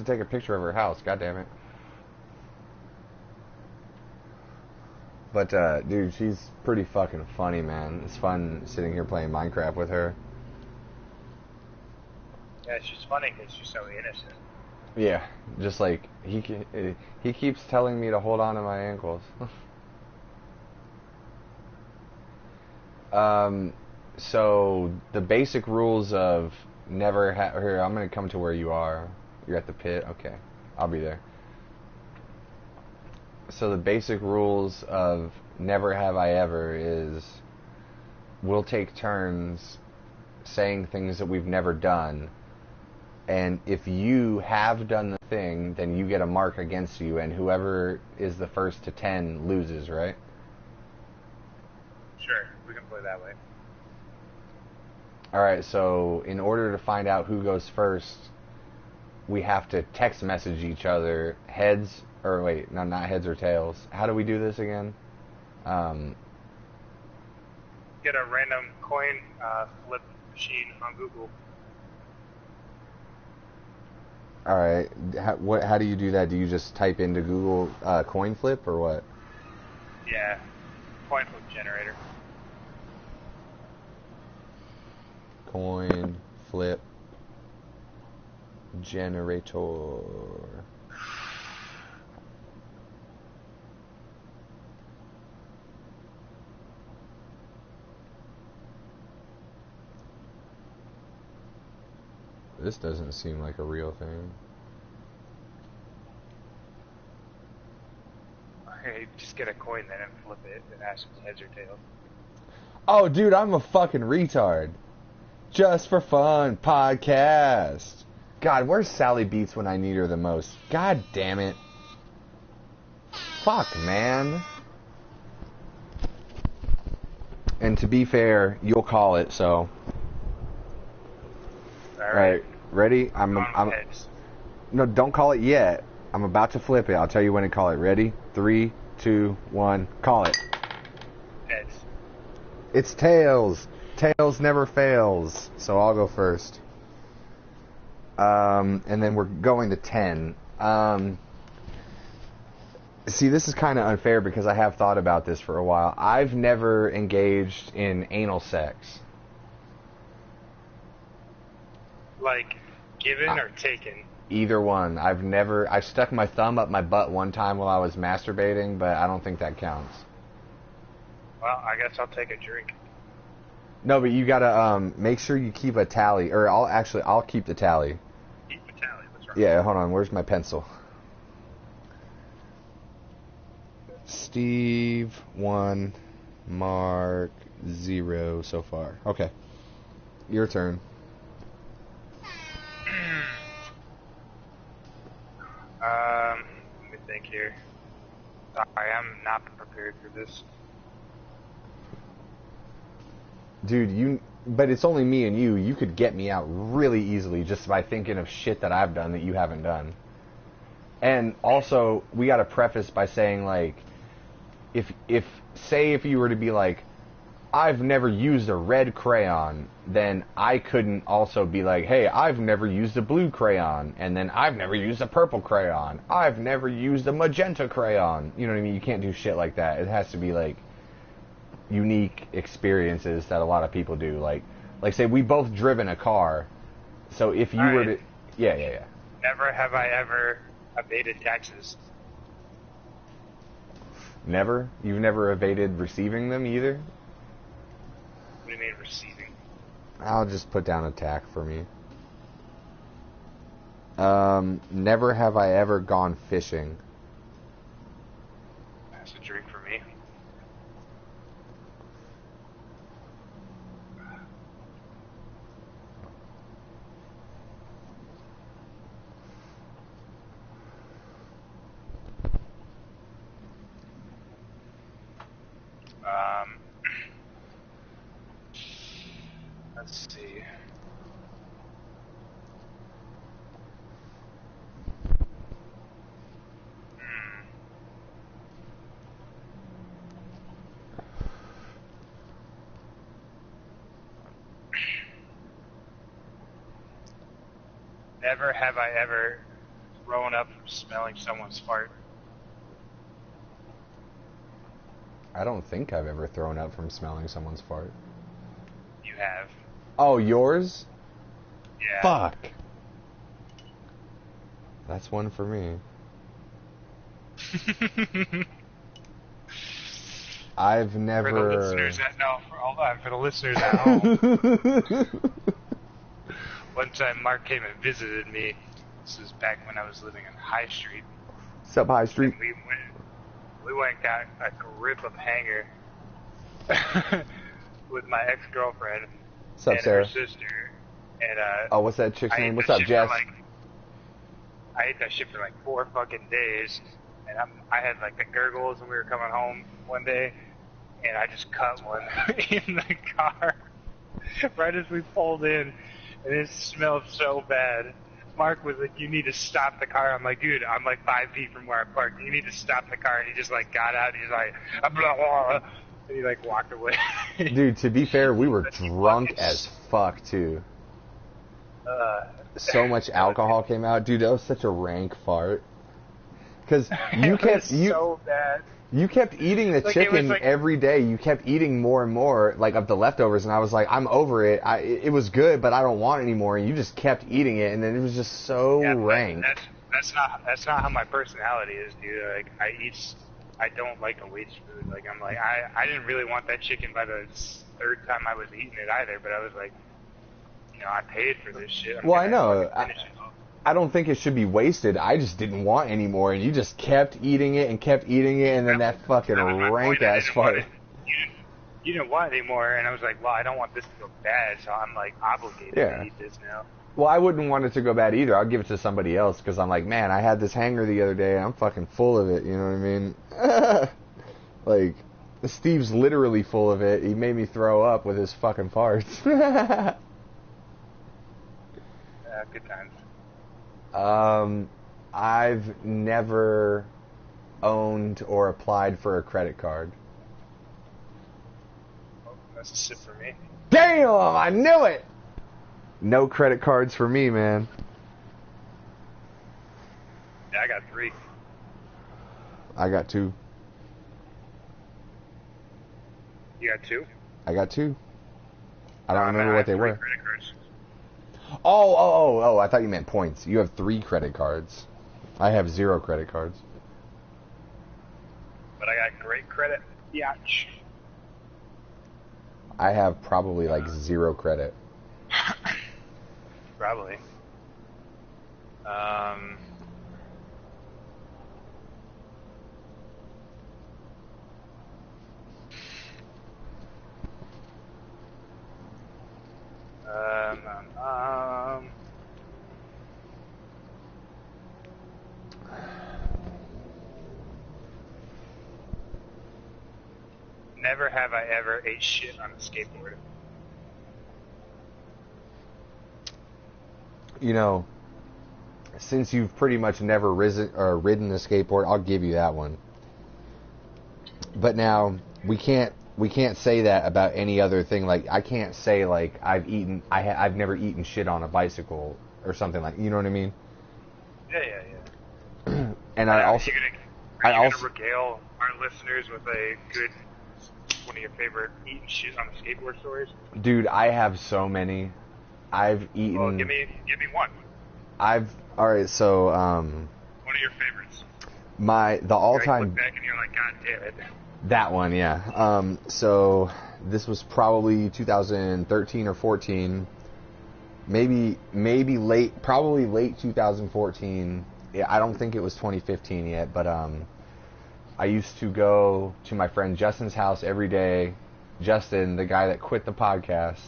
to take a picture of her house. God damn it. But, dude, she's pretty fucking funny, man. It's fun sitting here playing Minecraft with her. Yeah, she's funny because she's so innocent. Yeah, just like, he keeps telling me to hold on to my ankles. So, the basic rules of never here, I'm going to come to where you are. You're at the pit? Okay, I'll be there. So the basic rules of never have I ever is we'll take turns saying things that we've never done, and if you have done the thing, then you get a mark against you, and whoever is the first to 10 loses, right? Sure, we can play that way. Alright, so in order to find out who goes first, we have to text message each other heads, or wait, no, not heads or tails. How do we do this again? Get a random coin flip machine on Google. Alright, how do you do that? Do you just type into Google coin flip or what? Yeah, coin flip generator. Coin flip generator. This doesn't seem like a real thing. Hey, just get a coin then and flip it and ask if it's heads or tails. Oh, dude, I'm a fucking retard. Just for fun, podcast. God, where's Sallybeatz when I need her the most? God damn it. Fuck, man. And to be fair, you'll call it, so. Alright, ready? I'm No, don't call it yet. I'm about to flip it. I'll tell you when to call it. Ready? 3, 2, 1, call it. Heads. It's tails. Tails never fails. So I'll go first. And then we're going to 10. See, this is kind of unfair because I have thought about this for a while. I've never engaged in anal sex. Like, given or taken? Either one. I stuck my thumb up my butt one time while I was masturbating, but I don't think that counts. Well, I guess I'll take a drink. No, but you gotta make sure you keep a tally, or I'll keep the tally. Keep the tally. What's wrong? Yeah, hold on. Where's my pencil? Steve 1, Mark 0 so far. Okay, your turn. Let me think here. Sorry, I'm not prepared for this. Dude, but it's only me and you. You could get me out really easily just by thinking of shit that I've done that you haven't done. And also, we gotta preface by saying, like, if you were to be like, I've never used a red crayon, then I couldn't also be like, hey, I've never used a blue crayon, and then I've never used a purple crayon, I've never used a magenta crayon. You know what I mean? You can't do shit like that. It has to be, like, unique experiences that a lot of people do. Like say, we both driven a car, so if you were to... Yeah. Never have I ever evaded taxes. Never? You've never evaded receiving them either? What do you mean receiving? I'll just put down attack for me. Never have I ever gone fishing. That's a drink for me. Let's see. Never have I ever thrown up from smelling someone's fart? I don't think I've ever thrown up from smelling someone's fart. You have. Oh, yours? Yeah. Fuck. That's one for me. I've never... For the listeners for the listeners at home. One time Mark came and visited me. This was back when I was living in High Street. What's up, High Street? And we went and got a grip of hanger with my ex-girlfriend What's up, and Sarah? her sister. And oh, what's that chick's name? What's up, Jess? I ate that shit for like 4 fucking days, and I had like the gurgles when we were coming home one day, and I just cut one in the car right as we pulled in, and it smelled so bad. Mark was like, "You need to stop the car." I'm like, "Dude, I'm like 5 feet from where I parked. You need to stop the car." And he just like got out. And he's like, blah, blah, and he like walked away. Dude, to be fair, we were drunk as fuck too. So much alcohol came out, dude. That was such a rank fart. Because you kept so bad. You kept eating the chicken every day. You kept eating more and more, like, of the leftovers, and I was like, I'm over it. It was good, but I don't want it anymore. And you just kept eating it, and then it was just so rank. That's not how my personality is, dude. Like, I don't like to waste food. Like, I'm like, I didn't really want that chicken by the 3rd time I was eating it either, but I was like, you know, I paid for this shit. Well, I know. I don't think it should be wasted. I just didn't want any more, and you just kept eating it, and then that fucking rank-ass fart. You didn't want any more, and I was like, well, I don't want this to go bad, so I'm, like, obligated to eat this now. Well, I wouldn't want it to go bad either. I'll give it to somebody else, because I'm like, man, I had this hanger the other day, and I'm fucking full of it, you know what I mean? Like, Steve's literally full of it. He made me throw up with his fucking farts. Good times. I've never owned or applied for a credit card. Oh, that's a sip for me. Damn, I knew it! No credit cards for me, man. Yeah, I got 3. I got 2. You got 2? I got 2. I don't remember what they were. Credit cards. Oh, I thought you meant points. You have 3 credit cards. I have 0 credit cards. But I got great credit. Yatch. I have probably like 0 credit. Probably. Never have I ever ate shit on a skateboard. You know, since you've pretty much never ridden a skateboard, I'll give you that one. But now we can't say that about any other thing. Like, I can't say like I've never eaten shit on a bicycle or something like. You know what I mean? Yeah. And I also gonna regale our listeners with a good one of your favorite eating shit on the skateboard stories? Dude, I have so many. I've eaten. Well, give me one. Alright, so one of your favorites. The all-time. You look back and you're like, God damn it. That one, yeah. So this was probably 2013 or 14, maybe late, probably late 2014. Yeah, I don't think it was 2015 yet, but I used to go to my friend Justin's house every day. Justin, the guy that quit the podcast.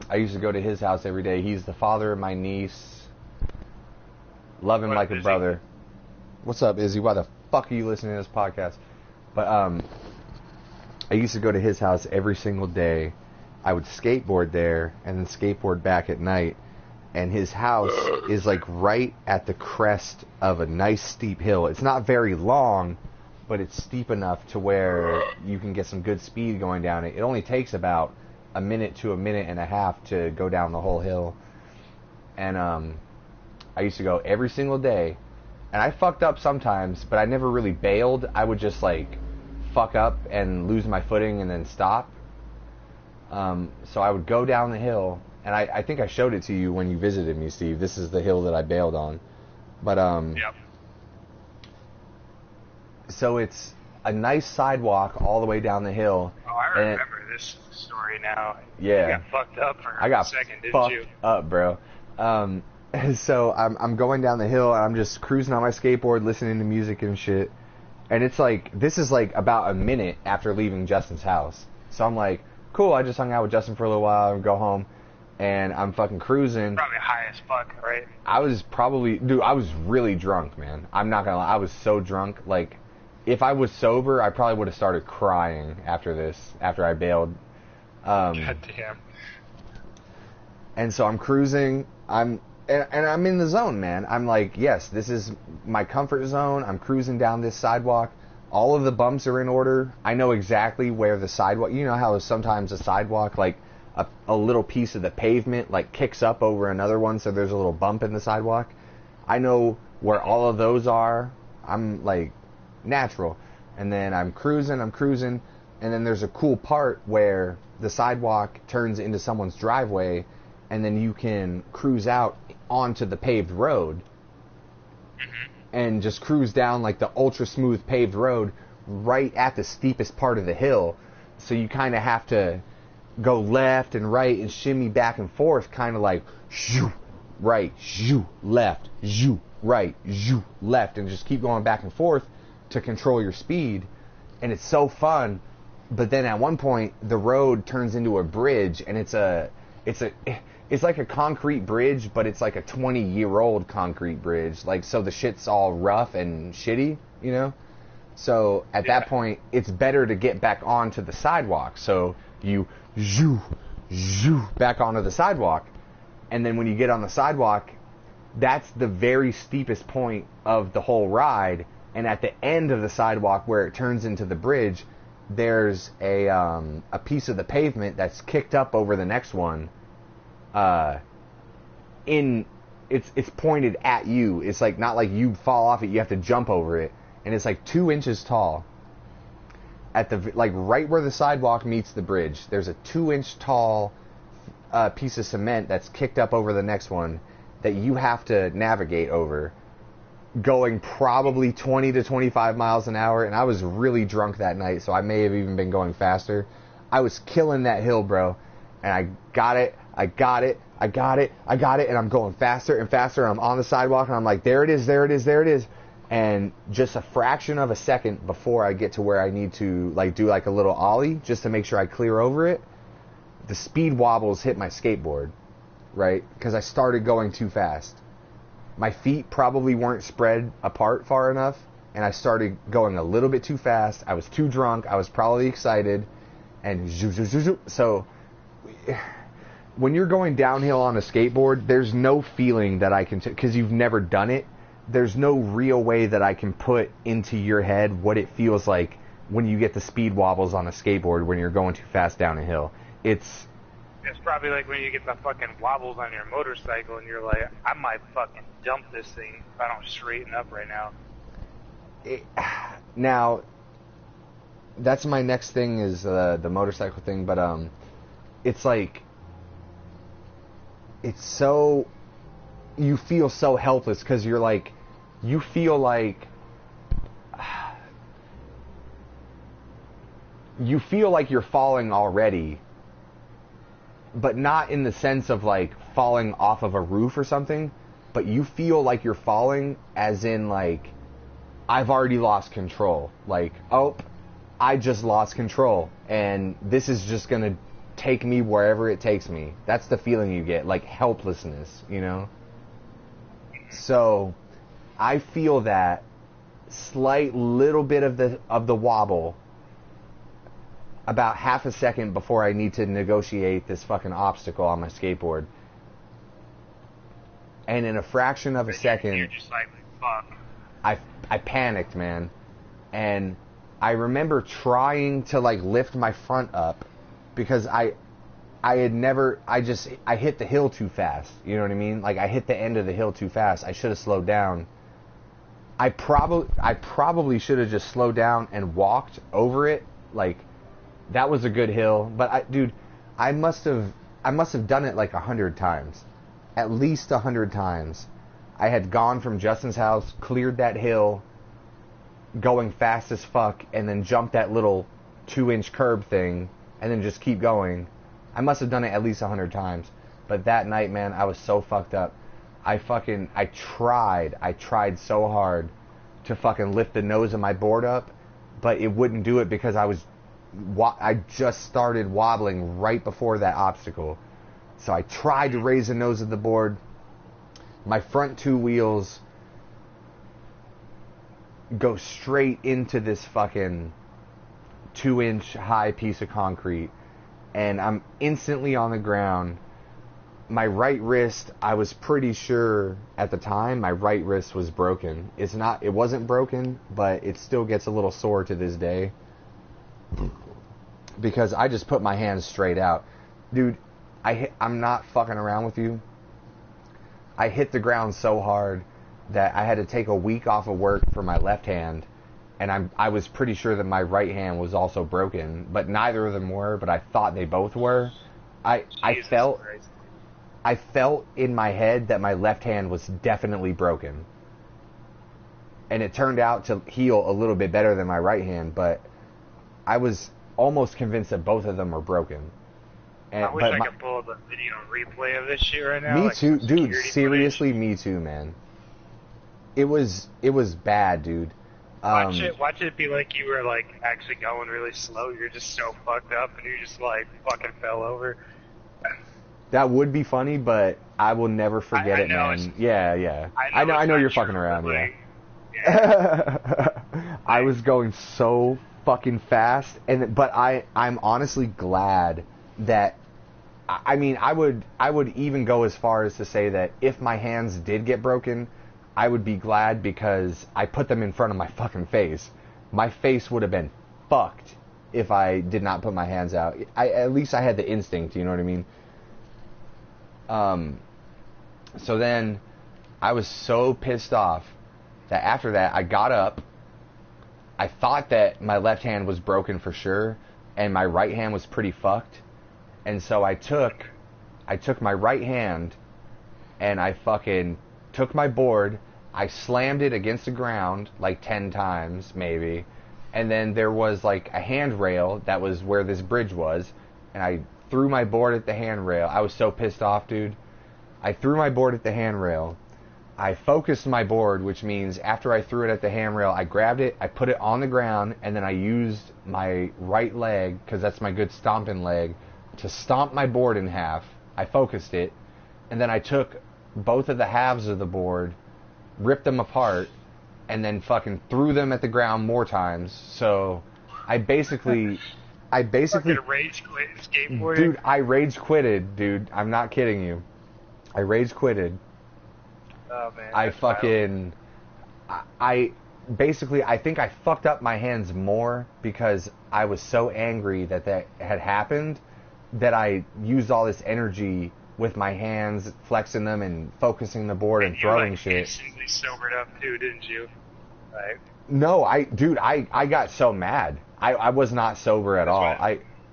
I used to go to his house every day. He's the father of my niece. Love him like a brother. What's up, Izzy? Why the fuck are you listening to this podcast? But I used to go to his house every single day. I would skateboard there and then skateboard back at night. And his house is like right at the crest of a nice steep hill. It's not very long, but it's steep enough to where you can get some good speed going down it. It only takes about a minute to a minute and a half to go down the whole hill. And I used to go every single day, and I fucked up sometimes, but I never really bailed. I would just like fuck up and lose my footing and then stop. So I would go down the hill, and I think I showed it to you when you visited me, Steve. This is the hill that I bailed on. But Yep. So it's a nice sidewalk all the way down the hill. Oh, I remember this story now. Yeah. You got fucked up for I got a second, didn't fucked you? up, bro. So I'm going down the hill, and I'm just cruising on my skateboard, listening to music and shit. And it's like, this is like about a minute after leaving Justin's house. So I'm like, cool, I just hung out with Justin for a little while and go home. And I'm fucking cruising. Probably high as fuck, right? I was really drunk, man. I'm not gonna lie, I was so drunk. Like, if I was sober, I probably would have started crying after I bailed. God damn. And so I'm cruising, and I'm in the zone, man. I'm like, yes, this is my comfort zone. I'm cruising down this sidewalk. All of the bumps are in order. I know exactly where the sidewalk, you know how sometimes a sidewalk, like a little piece of the pavement, like kicks up over another one, so there's a little bump in the sidewalk. I know where all of those are. I'm like, natural. And then I'm cruising, and then there's a cool part where the sidewalk turns into someone's driveway, and then you can cruise out onto the paved road and just cruise down like the ultra smooth paved road right at the steepest part of the hill. So you kind of have to go left and right and shimmy back and forth, kind of like shoo, right, shoo, left, shoo, right, shoo, left, and just keep going back and forth to control your speed. And it's so fun. But then at one point the road turns into a bridge, and it's like a concrete bridge, but it's like a 20-year-old concrete bridge. Like, so the shit's all rough and shitty, you know? So at that point, it's better to get back onto the sidewalk. So you zoo back onto the sidewalk. And then when you get on the sidewalk, that's the very steepest point of the whole ride. And at the end of the sidewalk where it turns into the bridge, there's a piece of the pavement that's kicked up over the next one. It's pointed at you. It's like not like you fall off it, you have to jump over it, and it's like 2 inches tall. At the like right where the sidewalk meets the bridge, there's a 2-inch tall piece of cement that's kicked up over the next one that you have to navigate over, going probably 20 to 25 miles an hour. And I was really drunk that night, so I may have even been going faster. I was killing that hill, bro, and I got it, and I'm going faster and faster, and I'm on the sidewalk, and I'm like, there it is. And just a fraction of a second before I get to where I need to like do like a little ollie just to make sure I clear over it, the speed wobbles hit my skateboard, right? Because I started going too fast. My feet probably weren't spread apart far enough, and I started going a little bit too fast. I was too drunk. I was probably excited, and so when you're going downhill on a skateboard, there's no feeling that I can, because you've never done it, there's no real way that I can put into your head what it feels like when you get the speed wobbles on a skateboard when you're going too fast down a hill. It's probably like when you get the fucking wobbles on your motorcycle and you're like, I might fucking dump this thing if I don't straighten up right now. Now, that's my next thing is the motorcycle thing, but it's like, it's so, you feel so helpless because you're like, you feel like you're falling already, but not in the sense of like falling off of a roof or something, but you feel like you're falling as in like, I've already lost control. Like, oh, I just lost control, and this is just gonna take me wherever it takes me. That's the feeling you get, like helplessness, you know? So I feel that slight little bit of the wobble about half a second before I need to negotiate this fucking obstacle on my skateboard. And in a fraction of a second, you're just like, fuck. I panicked, man. And I remember trying to like lift my front up because I hit the hill too fast. You know what I mean? Like, I hit the end of the hill too fast. I should have slowed down. I probably should have just slowed down and walked over it. Like, that was a good hill. But dude, I must have done it like 100 times. At least 100 times. I had gone from Justin's house, cleared that hill, going fast as fuck, and then jumped that little 2-inch curb thing, and then just keep going. I must have done it at least 100 times. But that night, man, I was so fucked up. I tried so hard to fucking lift the nose of my board up, but it wouldn't do it because I just started wobbling right before that obstacle. So I tried to raise the nose of the board. My front 2 wheels go straight into this fucking 2-inch high piece of concrete, and I'm instantly on the ground. My right wrist, I was pretty sure at the time my right wrist was broken. It wasn't broken, but it still gets a little sore to this day because I just put my hands straight out. Dude, I'm not fucking around with you. I hit the ground so hard that I had to take a week off of work for my left hand, and I was pretty sure that my right hand was also broken, but neither of them were, but I thought they both were. I felt in my head that my left hand was definitely broken. And it turned out to heal a little bit better than my right hand, but I was almost convinced that both of them were broken. And, I wish I could pull up a video replay of this shit right now. Me like too, dude. Seriously, footage. Me too, man. It was bad, dude. Watch it be like you were like actually going really slow. You're just so fucked up, and you just like fucking fell over. That would be funny, but I will never forget it, man. Yeah. I know you're fucking around, yeah. I was going so fucking fast, but I'm honestly glad that. I mean, I would even go as far as to say that if my hands did get broken, I would be glad because I put them in front of my fucking face. My face would have been fucked if I did not put my hands out. At least I had the instinct, you know what I mean? So then I was so pissed off that after that I got up. I thought that my left hand was broken for sure, and my right hand was pretty fucked. And so I took my right hand and I fucking took my board, I slammed it against the ground like 10 times maybe, and then there was like a handrail that was where this bridge was, and I threw my board at the handrail. I was so pissed off, dude. I threw my board at the handrail. I focused my board, which means after I threw it at the handrail, I grabbed it, I put it on the ground, and then I used my right leg, because that's my good stomping leg, to stomp my board in half. I focused it, and then I took both of the halves of the board, ripped them apart, and then fucking threw them at the ground more times. So I basically Fucking rage quit skateboarding. Dude, I rage quitted, dude. I'm not kidding you. I rage quitted. Oh man. I fucking I think I fucked up my hands more because I was so angry that had happened that I used all this energy with my hands, flexing them and focusing the board and throwing shit. You instantly sobered up too, didn't you? Right. No, I got so mad. I was not sober at all.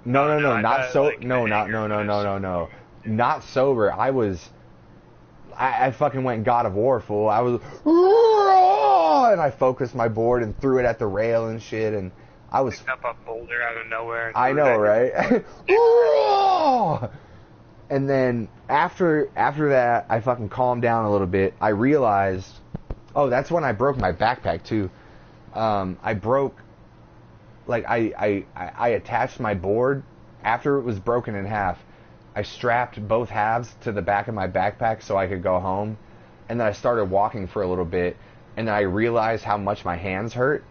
Not sober. I fucking went God of War, fool. I was, and I focused my board and threw it at the rail and shit, and I was picked up a boulder out of nowhere. I know, right? And then after that, I fucking calmed down a little bit. I realized, that's when I broke my backpack too. I broke, like I attached my board after it was broken in half. I strapped both halves to the back of my backpack so I could go home, and then I started walking for a little bit, and then I realized how much my hands hurt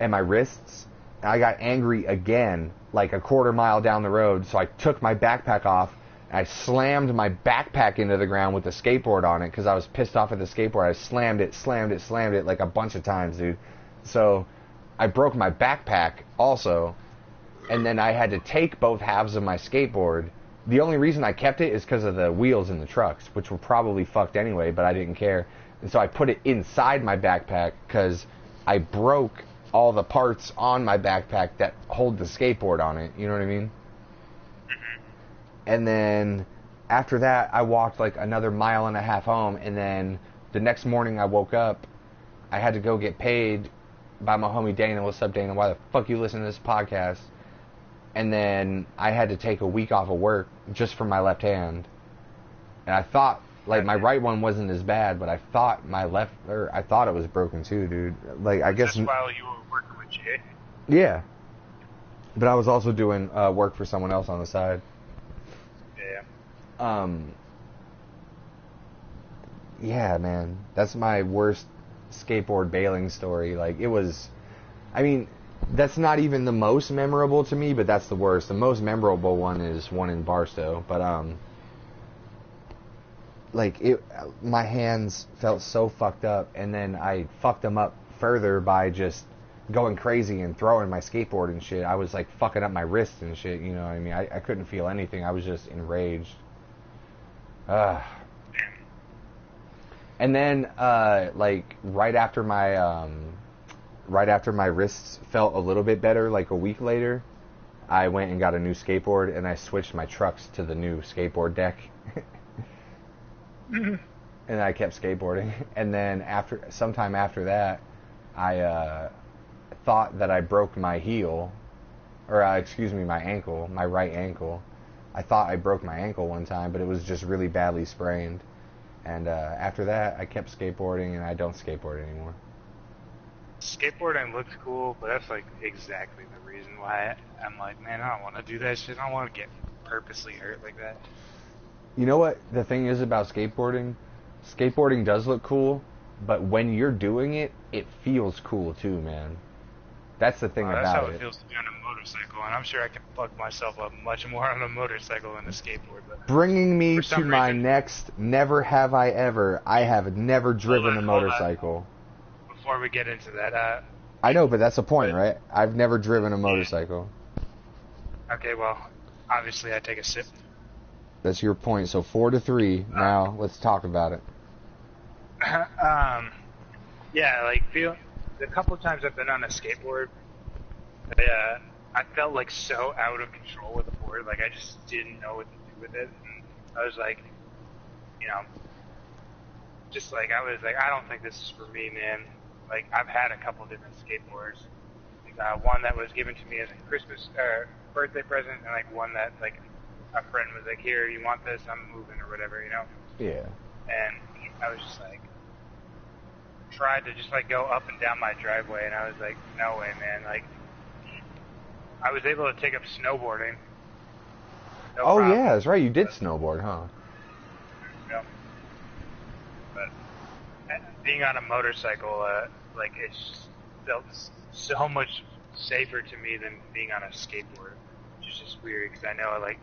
and my wrists, and I got angry again, like a quarter mile down the road. So I took my backpack off, and I slammed my backpack into the ground with the skateboard on it because I was pissed off at the skateboard. I slammed it like a bunch of times, dude. So I broke my backpack also, and then I had to take both halves of my skateboard the only reason I kept it is because of the wheels in the trucks, which were probably fucked anyway, but I didn't care. And so I put it inside my backpack because I broke all the parts on my backpack that hold the skateboard on it. You know what I mean? Mm-hmm. And then after that, I walked like another 1.5 miles home. And then the next morning I woke up, I had to go get paid by my homie Dana. What's up, Dana? Why the fuck you listen to this podcast? And then I had to take a week off of work just for my left hand. And I thought, like, my right one wasn't as bad, but I thought I thought it was broken too, dude. Like, I guess. Just while you were working with Jay? Yeah. But I was also doing work for someone else on the side. Yeah. Yeah, man. That's my worst skateboard bailing story. Like, it was, I mean, that's not even the most memorable to me, but that's the worst. The most memorable one is one in Barstow, but like, my hands felt so fucked up, and then I fucked them up further by just going crazy and throwing my skateboard and shit. I was like fucking up my wrists and shit, you know what I mean? I couldn't feel anything. I was just enraged. And then like right after my wrists felt a little bit better, like a week later, I went and got a new skateboard, and I switched my trucks to the new skateboard deck. And I kept skateboarding. And then sometime after that, I thought that I broke my heel, or excuse me, my ankle, my right ankle. I thought I broke my ankle one time, but it was just really badly sprained. And after that, I kept skateboarding, and I don't skateboard anymore. Skateboarding looks cool, but that's like exactly the reason why I'm like, man, I don't want to do that shit. I don't want to get purposely hurt like that. You know what the thing is about skateboarding? Skateboarding does look cool, but when you're doing it, it feels cool too, man. That's the thing about it. That's how it feels to be on a motorcycle, and I'm sure I can fuck myself up much more on a motorcycle than a skateboard. But bringing me to my next never have I ever. I have never driven a motorcycle. Before we get into that, I know, but that's the point, right? I've never driven a motorcycle. Okay, well, obviously I take a sip. That's your point. So 4-3. Now let's talk about it. Yeah, like the couple times I've been on a skateboard, I felt like so out of control with the board. Like I just didn't know what to do with it. And I was like, you know, just like I was like, I don't think this is for me, man. Like I've had a couple different skateboards. Like, one that was given to me as a Christmas birthday present, and like one that like a friend was like, here, you want this? I'm moving or whatever, you know? Yeah. And I was just like, tried to just like go up and down my driveway, and I was like, no way, man. Like, I was able to take up snowboarding. No problem. Yeah, that's right. You did snowboard, huh? Yeah. But being on a motorcycle, like it felt so much safer to me than being on a skateboard, which is just weird because I know like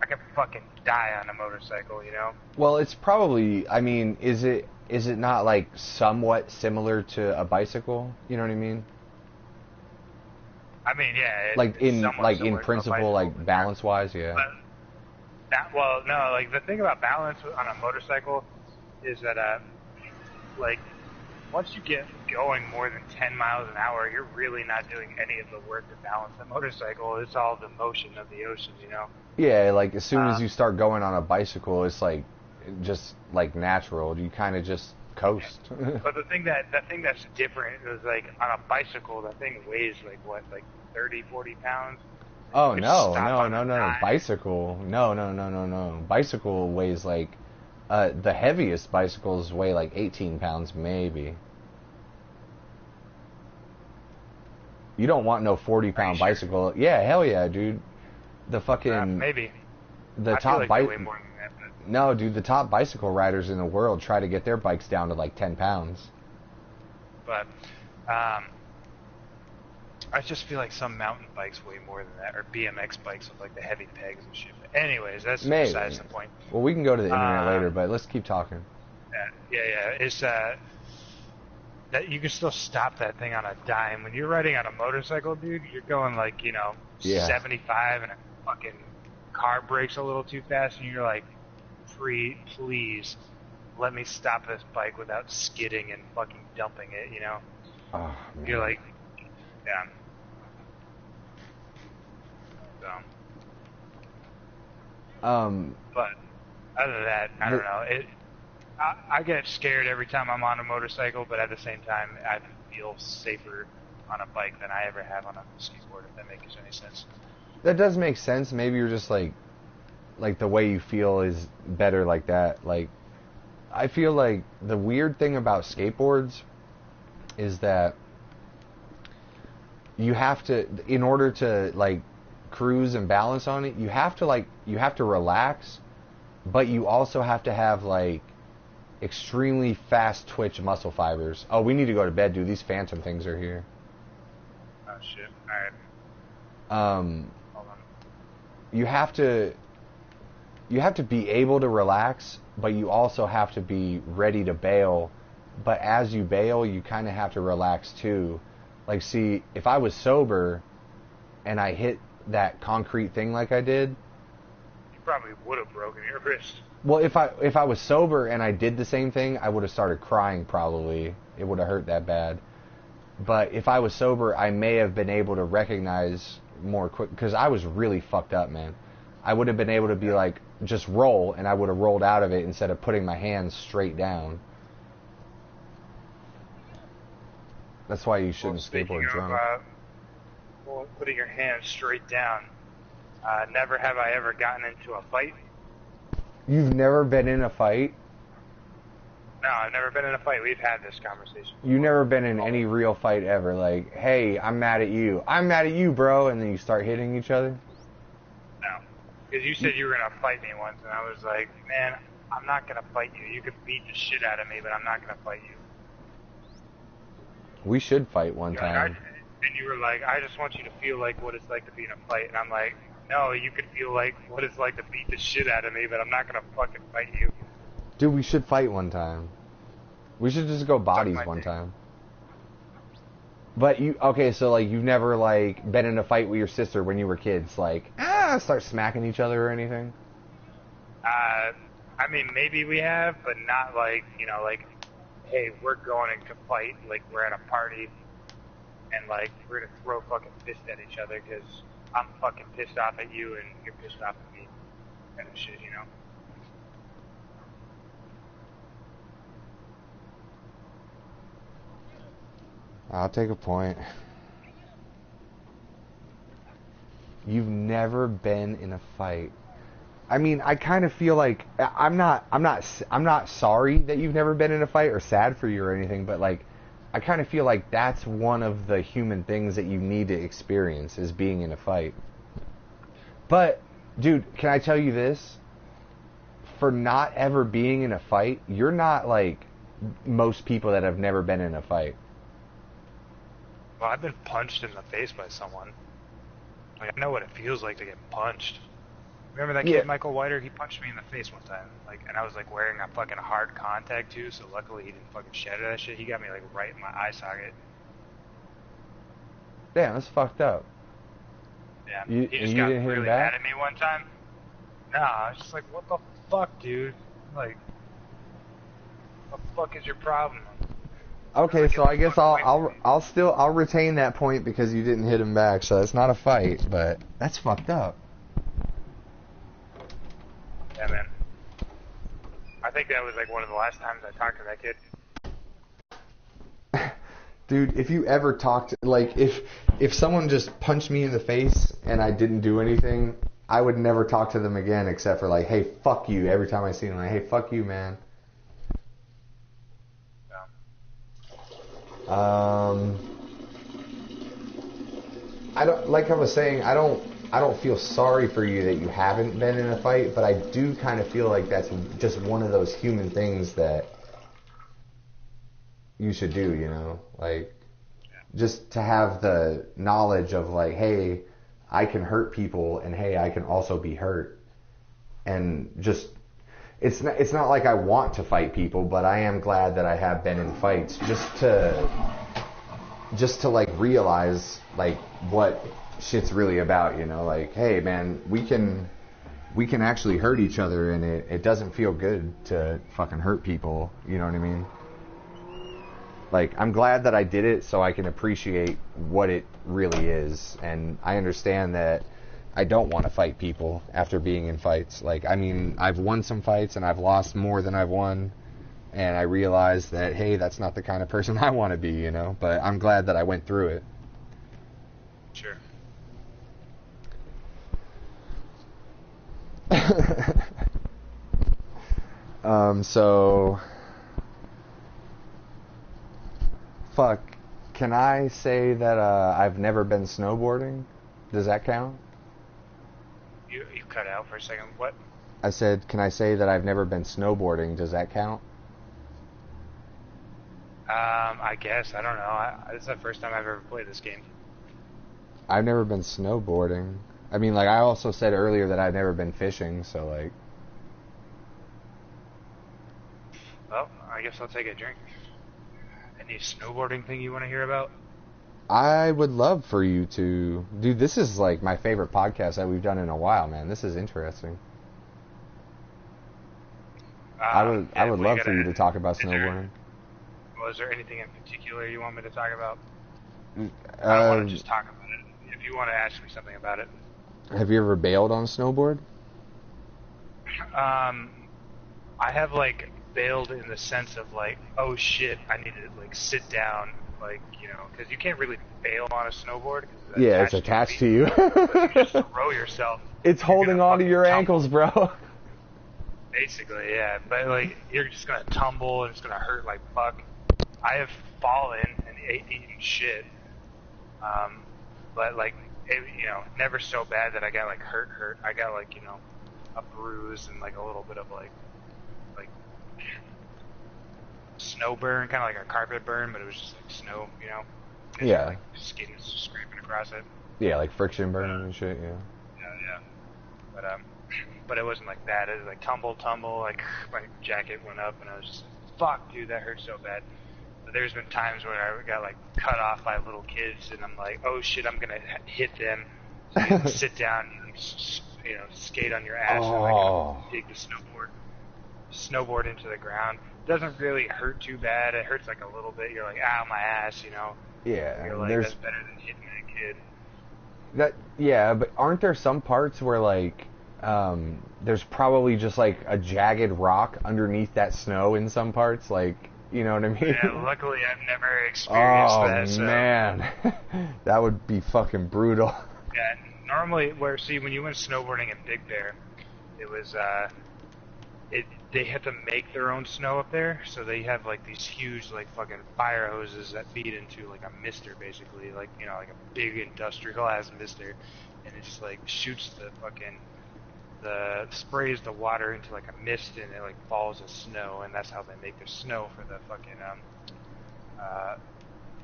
I could fucking die on a motorcycle, you know? Well, it's probably, I mean, is it not like somewhat similar to a bicycle? You know what I mean? I mean, yeah. Like in principle, like balance wise, yeah. Well, no, like the thing about balance on a motorcycle is that, like, once you get going more than 10 miles an hour, you're really not doing any of the work to balance the motorcycle. It's all the motion of the ocean, you know? Yeah, like as soon as you start going on a bicycle, it's like just like natural. You kind of just coast. But the thing that's different is like on a bicycle, that thing weighs like what, like 30, 40 pounds? Oh no. Bicycle. No. Bicycle weighs like the heaviest bicycles weigh like 18 pounds maybe. You don't want no 40-pound bicycle. Yeah, hell yeah, dude. The fucking maybe. The I top feel like they weigh more than that, but... No, dude, the top bicycle riders in the world try to get their bikes down to like 10 pounds. But I just feel like some mountain bikes weigh more than that, or BMX bikes with like the heavy pegs and shit. But anyways, that's besides the point. Well, we can go to the internet later, but let's keep talking. Yeah. It's that you can still stop that thing on a dime. When you're riding on a motorcycle, dude, you're going like, 75 and a fucking car brakes a little too fast, and you're like, please, let me stop this bike without skidding and fucking dumping it, you know? Oh, man. You're like, yeah. So. But other than that, I don't know. I get scared every time I'm on a motorcycle, but at the same time, I feel safer on a bike than I ever have on a skateboard, if that makes any sense. That does make sense. Maybe you're just like the way you feel is better like that. Like, I feel like the weird thing about skateboards is that you have to, in order to like cruise and balance on it, you have to relax, but you also have to have like extremely fast twitch muscle fibers. Oh, we need to go to bed, dude. These phantom things are here. Oh shit. All right. Hold on. You have to be able to relax, but you also have to be ready to bail. But as you bail, you kind of have to relax too. Like, see, if I was sober and I hit that concrete thing like I did, you probably would have broken your wrist. Well, if I was sober and I did the same thing, I would have started crying probably. It would have hurt that bad. But if I was sober, I may have been able to recognize more quick, because I was really fucked up, man. I would have been able to be like, just roll, and I would have rolled out of it instead of putting my hands straight down. That's why you shouldn't skateboard drunk. Putting your hands straight down. Never have I ever gotten into a fight. You've never been in a fight? No, I've never been in a fight. We've had this conversation. You've never been in any real fight ever? Like, hey, I'm mad at you. I'm mad at you, bro. And then you start hitting each other? No. Because you said you were going to fight me once, and I was like, man, I'm not going to fight you. You can beat the shit out of me, but I'm not going to fight you. We should fight one time. And you were like, I just want you to feel like what it's like to be in a fight. And I'm like, no, you could feel like what it's like to beat the shit out of me, but I'm not going to fucking fight you. Dude, we should fight one time. We should just go bodies one time. But okay, so like you've never like been in a fight with your sister when you were kids, like start smacking each other or anything? I mean, maybe we have, but not like, you know, like, hey, we're going to fight, like we're at a party, and like we're gonna throw fucking fists at each other because I'm fucking pissed off at you and you're pissed off at me, kind of shit, you know. I'll take a point. You've never been in a fight. I mean, I kind of feel like I'm not sorry that you've never been in a fight or sad for you or anything, but like I kind of feel like that's one of the human things that you need to experience is being in a fight. But dude, can I tell you this? For not ever being in a fight, you're not like most people that have never been in a fight. Well, I've been punched in the face by someone. Like, I know what it feels like to get punched. Remember that kid, Michael Whiter? He punched me in the face one time. Like, and I was like wearing a fucking hard contact too, so luckily he didn't fucking shatter that shit. He got me like right in my eye socket. Damn, that's fucked up. Yeah, he just got really mad at me one time. Nah, I was just like, what the fuck, dude? Like, what the fuck is your problem? Okay, so I guess I'll retain that point because you didn't hit him back, so it's not a fight, but that's fucked up. Yeah, man. I think that was like one of the last times I talked to that kid. Dude, if you ever talked, like, if someone just punched me in the face and I didn't do anything, I would never talk to them again except for like, hey, fuck you, every time I see them, like, hey, fuck you, man. I don't, like I was saying, I don't feel sorry for you that you haven't been in a fight, but I do kind of feel like that's just one of those human things that you should do, you know, like just to have the knowledge of like, hey, I can hurt people and hey, I can also be hurt. And just it's not like I want to fight people, but I am glad that I have been in fights just to like realize like what shit's really about, you know, like, hey man, we can we can actually hurt each other, and it doesn't feel good to fucking hurt people. You know what I mean? Like, I'm glad that I did it so I can appreciate what it really is. And I understand that I don't want to fight people after being in fights. Like, I mean, I've won some fights and I've lost more than I've won. And I realized that, hey, that's not the kind of person I want to be, you know? But I'm glad that I went through it. Sure. So... Fuck, can I say that I've never been snowboarding? Does that count? You cut out for a second. What? I said, can I say that I've never been snowboarding? Does that count? I guess. I don't know. This is the first time I've ever played this game. I've never been snowboarding. I mean, like, I also said earlier that I've never been fishing, so, like... Well, I guess I'll take a drink. Any snowboarding thing you want to hear about? I would love for you to... Dude, this is, like, my favorite podcast that we've done in a while, man. This is interesting. I would love for you to talk about snowboarding. Was there anything in particular you want me to talk about? I don't want to just talk about it. If you want to ask me something about it. Have you ever bailed on a snowboard? I have, like, bailed in the sense of, like, oh shit, I need to, like, sit down, like, you know, because you can't really bail on a snowboard. Yeah, it's attached to you. You just throw yourself. It's holding on to your ankles, bro. Basically, yeah. But, like, you're just going to tumble and it's going to hurt like fuck. I have fallen and eaten shit. But, like, it, you know, never so bad that I got, like, hurt. I got, like, you know, a bruise and, like, a little bit of, like snow burn, kind of like a carpet burn, but it was just like snow, you know? Yeah. Like skin is just scraping across it. Yeah, like friction burn and shit, yeah. Yeah. But it wasn't like that. It was like tumble, like my jacket went up and I was just like, fuck, dude, that hurt so bad. But there's been times where I got like cut off by little kids and I'm like, oh shit, I'm gonna hit them. So you like, sit down and like, you know, skate on your ass and like dig the snowboard into the ground. Doesn't really hurt too bad. It hurts like a little bit. You're like, ow, my ass, you know. Yeah. You're like, that's better than hitting a kid. Yeah, but aren't there some parts where like there's probably just like a jagged rock underneath that snow in some parts, like, you know what I mean? Yeah, luckily I've never experienced that. So. Man, that would be fucking brutal. Yeah, normally when you went snowboarding at Big Bear, it was they have to make their own snow up there, so they have like these huge like fucking fire hoses that feed into like a mister, basically, like, you know, like a big industrial ass mister, and it just like shoots sprays the water into like a mist, and it like falls as snow, and that's how they make their snow for the fucking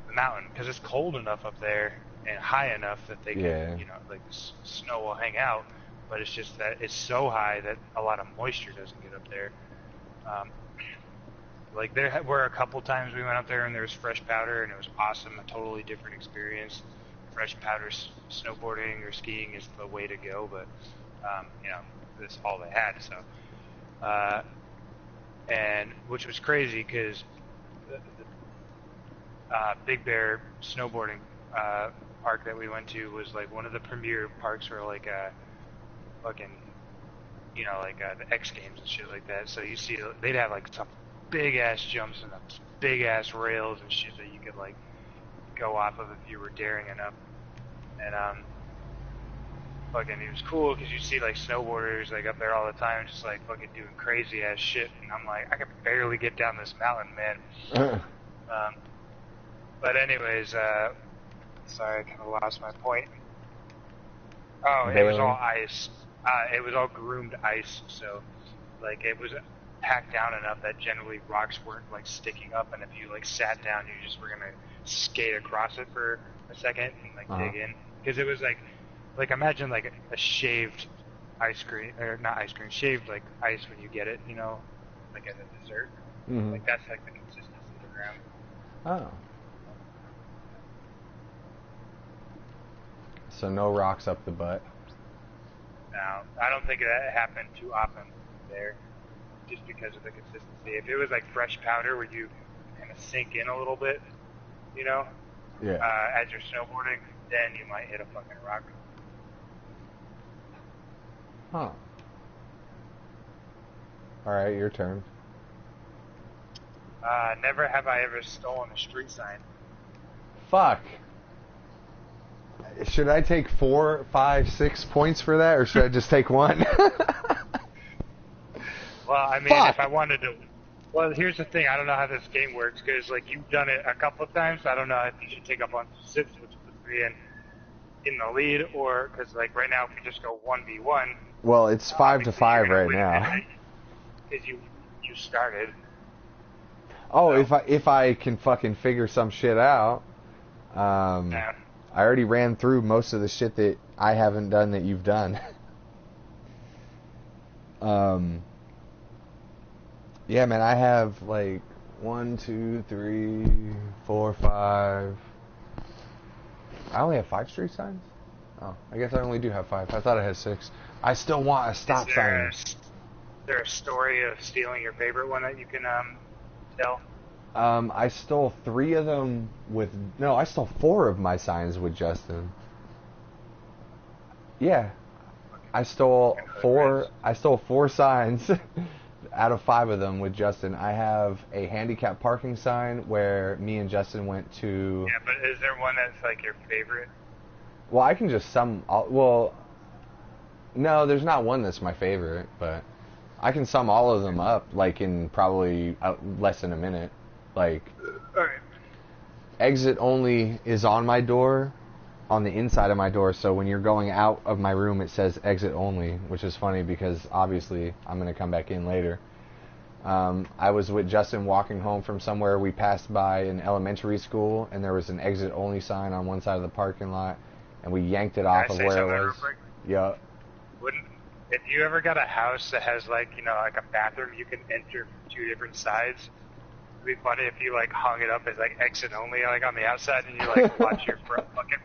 the mountain, because it's cold enough up there and high enough that they can, you know, like the snow will hang out. But it's just that it's so high that a lot of moisture doesn't get up there. Like there were a couple times we went up there and there was fresh powder and it was awesome, a totally different experience. Fresh powder snowboarding or skiing is the way to go, but you know, that's all they had. So, and which was crazy because the Big Bear snowboarding park that we went to was like one of the premier parks for like fucking, you know, like the X Games and shit like that. So you see, they'd have like some big ass jumps and big ass rails and shit that you could like go off of if you were daring enough. And fucking, it was cool because you see like snowboarders like up there all the time, just like fucking doing crazy ass shit. And I'm like, I can barely get down this mountain, man. But anyways, sorry, I kind of lost my point. Oh, it was all ice. It was all groomed ice, so like it was packed down enough that generally rocks weren't like sticking up, and if you like sat down, you just were gonna skate across it for a second and like dig in, because it was like imagine like a shaved ice cream, or not ice cream, shaved like ice when you get it, you know, like as a dessert. Mm-hmm. Like that's like the consistency of the ground. Oh. So no rocks up the butt. No, I don't think that happened too often there, just because of the consistency. If it was like fresh powder where you kind of sink in a little bit, you know, as you're snowboarding, then you might hit a fucking rock. Huh. Alright, your turn. Never have I ever stolen a street sign. Fuck. Should I take 4, 5, 6 points for that, or should I just take 1? Well, I mean, Fuck. if I wanted to... Well, here's the thing. I don't know how this game works, because, like, you've done it a couple of times. I don't know if you should take up on 6, which puts me in the lead, or... Because, like, right now, if we just go 1v1... Well, it's 5 to 5 right now. Because you started. Oh, so. if I can fucking figure some shit out... Yeah. I already ran through most of the shit that I haven't done that you've done. Yeah, man, I have like 1, 2, 3, 4, 5. I only have 5 street signs? Oh, I guess I only do have 5. I thought I had 6. I still want a stop sign. Is there a story of stealing your favorite one that you can tell? I stole 3 of them I stole 4 of my signs with Justin. Yeah. I stole 4 signs out of 5 of them with Justin. I have a handicap parking sign where me and Justin went to... Yeah, but is there one that's like your favorite? Well, I can just no, there's not one that's my favorite, but I can sum all of them up like in probably less than a minute. Like, Alright. Exit only is on my door, on the inside of my door, so when you're going out of my room it says exit only, which is funny because obviously I'm going to come back in later. I was with Justin walking home from somewhere. We passed by an elementary school and there was an exit only sign on one side of the parking lot, and we yanked it off of where it was. Yeah. If you ever got a house that has like, you know, like a bathroom you can enter from 2 different sides, it'd be funny if you like hung it up as like exit only, like on the outside, and you like watch your fucking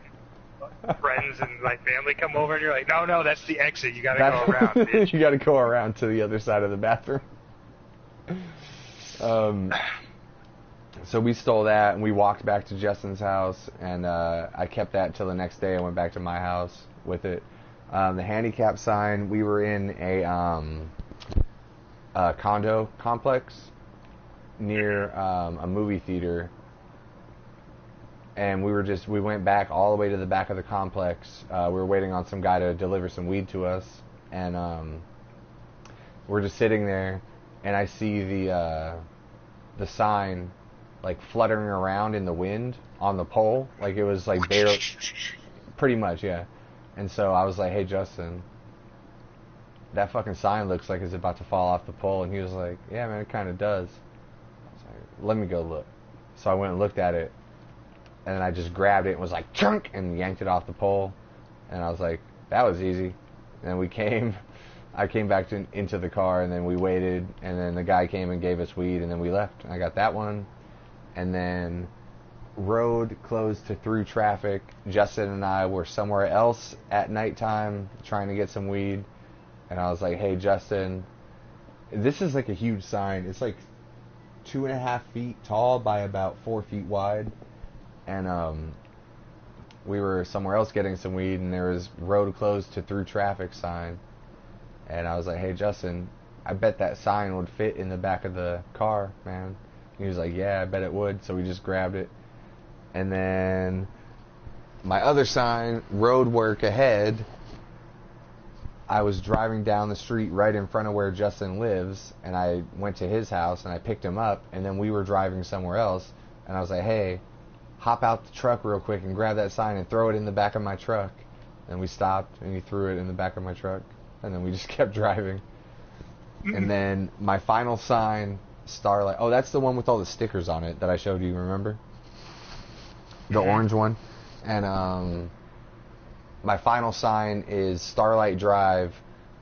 friends and like family come over, and you're like, no, that's the exit. You gotta go around, bitch. You gotta go around to the other side of the bathroom. So we stole that, and we walked back to Justin's house, and I kept that till the next day. I went back to my house with it. The handicap sign, we were in a condo complex near a movie theater, and we went back all the way to the back of the complex. We were waiting on some guy to deliver some weed to us, and we're just sitting there, and I see the sign like fluttering around in the wind on the pole, like it was like barely, pretty much, yeah. And so I was like, hey Justin, that fucking sign looks like it's about to fall off the pole. And he was like, yeah man, it kind of does. Let me go look. So I went and looked at it, and then I just grabbed it and was like, chunk, and yanked it off the pole. And I was like, that was easy. And then I came back into the car, and then we waited, and then the guy came and gave us weed, and then we left. And I got that one. And then road closed to through traffic. Justin and I were somewhere else at nighttime trying to get some weed. And I was like, hey Justin, this is like a huge sign. It's like 2.5 feet tall by about 4 feet wide, and we were somewhere else getting some weed, and there was road closed to through traffic sign, and I was like, hey Justin, I bet that sign would fit in the back of the car, man. And he was like, yeah, I bet it would. So we just grabbed it, and then my other sign, road work ahead. I was driving down the street right in front of where Justin lives, and I went to his house, and I picked him up, and then we were driving somewhere else, and I was like, hey, hop out the truck real quick and grab that sign and throw it in the back of my truck. And we stopped, and he threw it in the back of my truck, and then we just kept driving. And then my final sign, Starlight, oh, that's the one with all the stickers on it that I showed you, remember? The orange one. And, my final sign is Starlight Drive.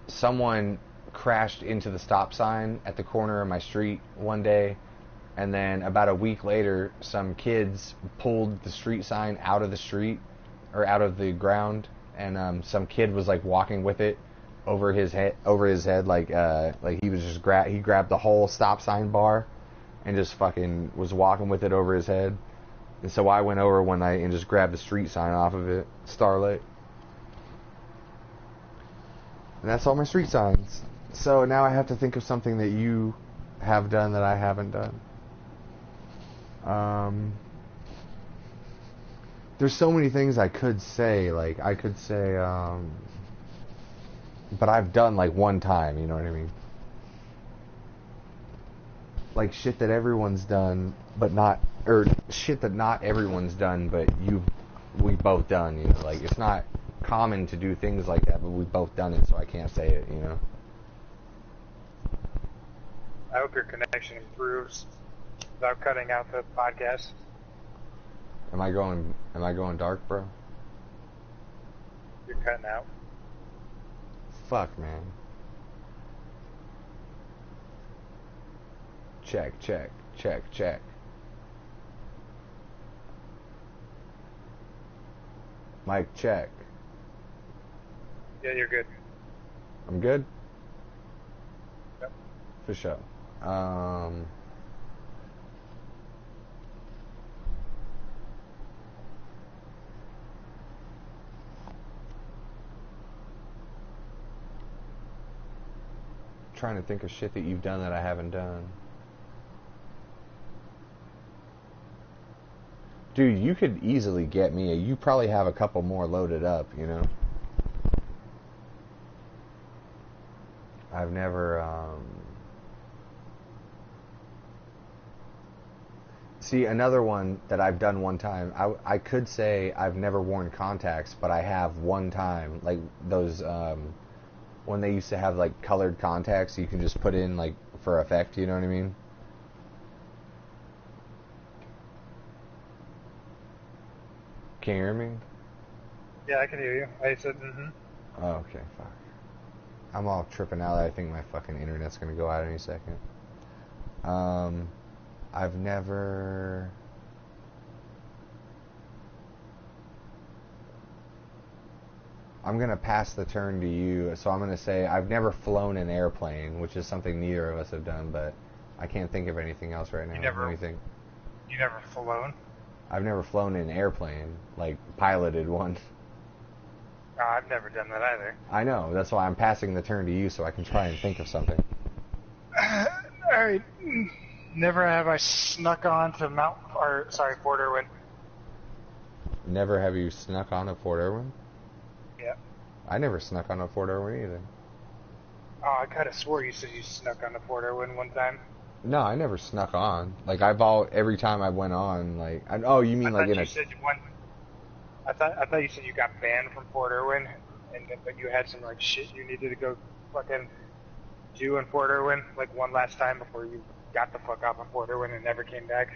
Someone crashed into the stop sign at the corner of my street one day, and then about a week later, some kids pulled the street sign out of the street, or out of the ground, and some kid was like walking with it, over his head, like he was just he grabbed the whole stop sign bar, and just fucking was walking with it over his head. And so I went over one night and just grabbed the street sign off of it, Starlight. And that's all my street signs. So now I have to think of something that you have done that I haven't done. There's so many things I could say. Like, I could say, but I've done, like, one time, you know what I mean? Like, shit that everyone's done, but not, or shit that not everyone's done, but we've both done, you know? Like, it's not common to do things like that, but we've both done it, so I can't say it, you know? I hope your connection improves without cutting out the podcast. Am I going dark, bro? You're cutting out. Fuck, man. Check. Mic check. Yeah, you're good. I'm good? Yep. For sure. Trying to think of shit that you've done that I haven't done. Dude, you could easily get me. You probably have a couple more loaded up, you know? I've never, See, another one that I've done one time, I could say I've never worn contacts, but I have one time. Like, those, when they used to have, like, colored contacts you can just put in, like, for effect, you know what I mean? Can you hear me? Yeah, I can hear you. I said, Oh, okay, fuck. I'm all tripping out. I think my fucking internet's gonna go out any second. I've never... I'm gonna pass the turn to you, so I'm gonna say I've never flown an airplane, which is something neither of us have done, but I can't think of anything else right now. You never flown? I've never flown an airplane, like piloted one. No, I've never done that either. I know, that's why I'm passing the turn to you so I can try and think of something. Alright. Never have I snuck on to Fort Irwin. Never have you snuck on a Fort Irwin? Yeah. I never snuck on a Fort Irwin either. Oh, I kind of swore you said you snuck on to Fort Irwin one time. No, I never snuck on. Like, every time I went on, like, you mean like in a... I thought you said you got banned from Fort Irwin, but you had some, like, shit you needed to go fucking do in Fort Irwin, like, one last time before you got the fuck off of Fort Irwin and never came back.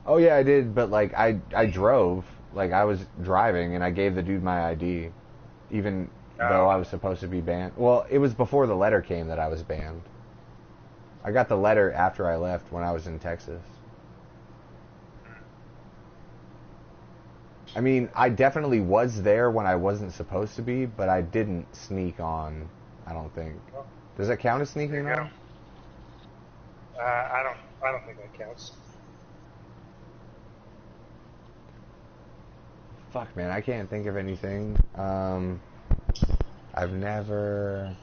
Oh, yeah, I did, but, like, I drove. Like, I was driving, and I gave the dude my ID, even though I was supposed to be banned. Well, it was before the letter came that I was banned. I got the letter after I left when I was in Texas. I mean, I definitely was there when I wasn't supposed to be, but I didn't sneak on, I don't think. Does that count as sneaking on? I don't think that counts. Fuck, man, I can't think of anything. I've never...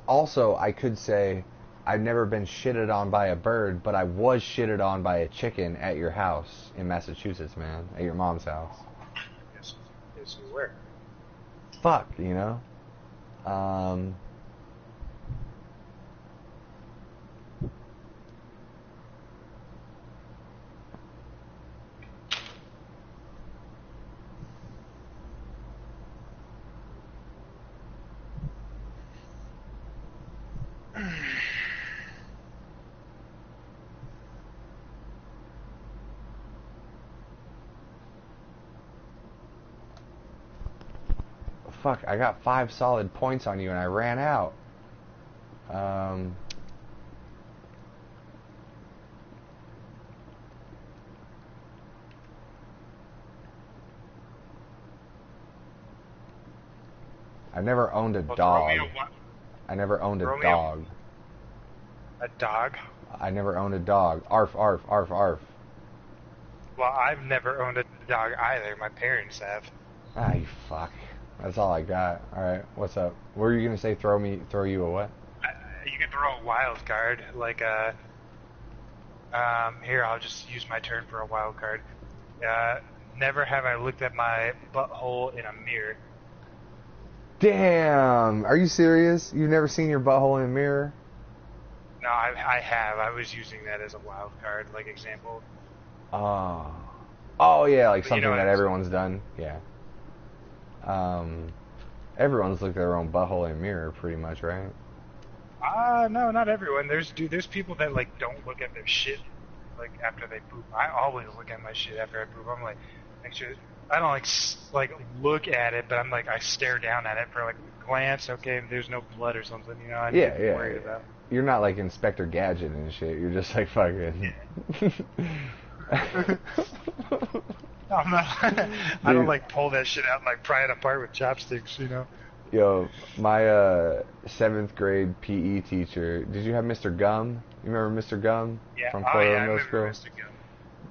Also, I could say I've never been shitted on by a bird, but I was shitted on by a chicken at your house in Massachusetts, man. At your mom's house. Yes, you were. Fuck, you know? Fuck, I got 5 solid points on you and I ran out. Um, I never owned a Well, dog. Romeo, what? I never owned a Romeo? dog. A dog? I never owned a dog. Arf, arf, arf, arf. Well, I've never owned a dog either. My parents have. Ah, you fuck. That's all I got. Alright, what's up? What were you gonna say? Throw you a what? You can throw a wild card, like here, I'll just use my turn for a wild card. Never have I looked at my butthole in a mirror. Damn! Are you serious? You've never seen your butthole in a mirror? No, I have. I was using that as a wild card, like example. Oh. Oh yeah, like But something that everyone's done. Yeah. Everyone's looked at their own butthole in a mirror, pretty much, right? No, not everyone. There's people that like don't look at their shit like after they poop. I always look at my shit after I poop. I'm like, make sure I don't like look at it, but I'm like I stare down at it for like a glance. Okay, there's no blood or something, you know. I'm worried about. You're not like Inspector Gadget and shit. You're just like fucking. No, I'm not. I don't like pull that shit out and like pry it apart with chopsticks, you know. Yo, my 7th grade PE teacher. Did you have Mr. Gum? You remember Mr. Gum? Yeah. From I remember School? Mr. Gum.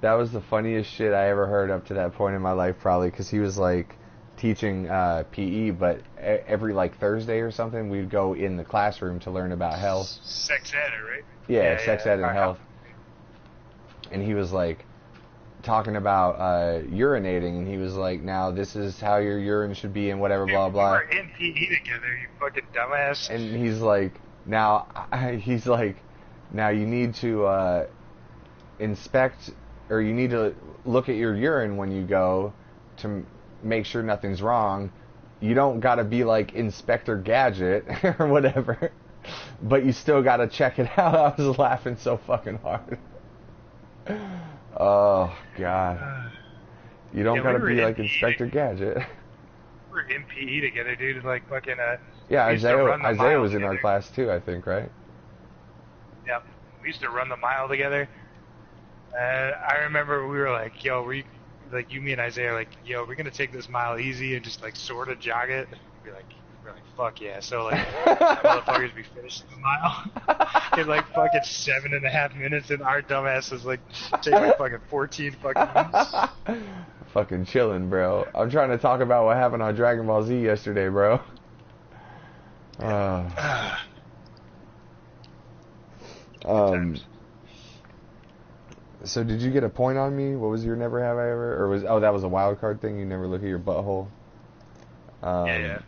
That was the funniest shit I ever heard up to that point in my life, probably, because he was like teaching PE, but every like Thursday or something, we'd go in the classroom to learn about health. Sex ed, right? Yeah, sex ed and health. And he was like talking about urinating, and he was like, now this is how your urine should be and whatever, blah, blah. We were in PE together, you fucking dumbass. And he's like, now you need to inspect, or you need to look at your urine when you go to make sure nothing's wrong. You don't got to be like Inspector Gadget or whatever, but you still got to check it out. I was laughing so fucking hard. Oh, God. You don't got to be like Inspector Gadget. We were in PE together, dude. Like, fucking, yeah, Isaiah was in our class, too, I think, right? Yep. We used to run the mile together. I remember we were like, yo, you, me, and Isaiah are like, yo, we're going to take this mile easy and just, like, sort of jog it. We're like, fuck yeah. So, like, motherfuckers be finishing the mile in, like, fucking 7.5 minutes, and our dumbasses, like, take, like, fucking 14 fucking minutes. Fucking chilling, bro. I'm trying to talk about what happened on Dragon Ball Z yesterday, bro. So did you get a point on me? What was your never have I ever? Or that was a wild card thing? You never look at your butthole? Yeah.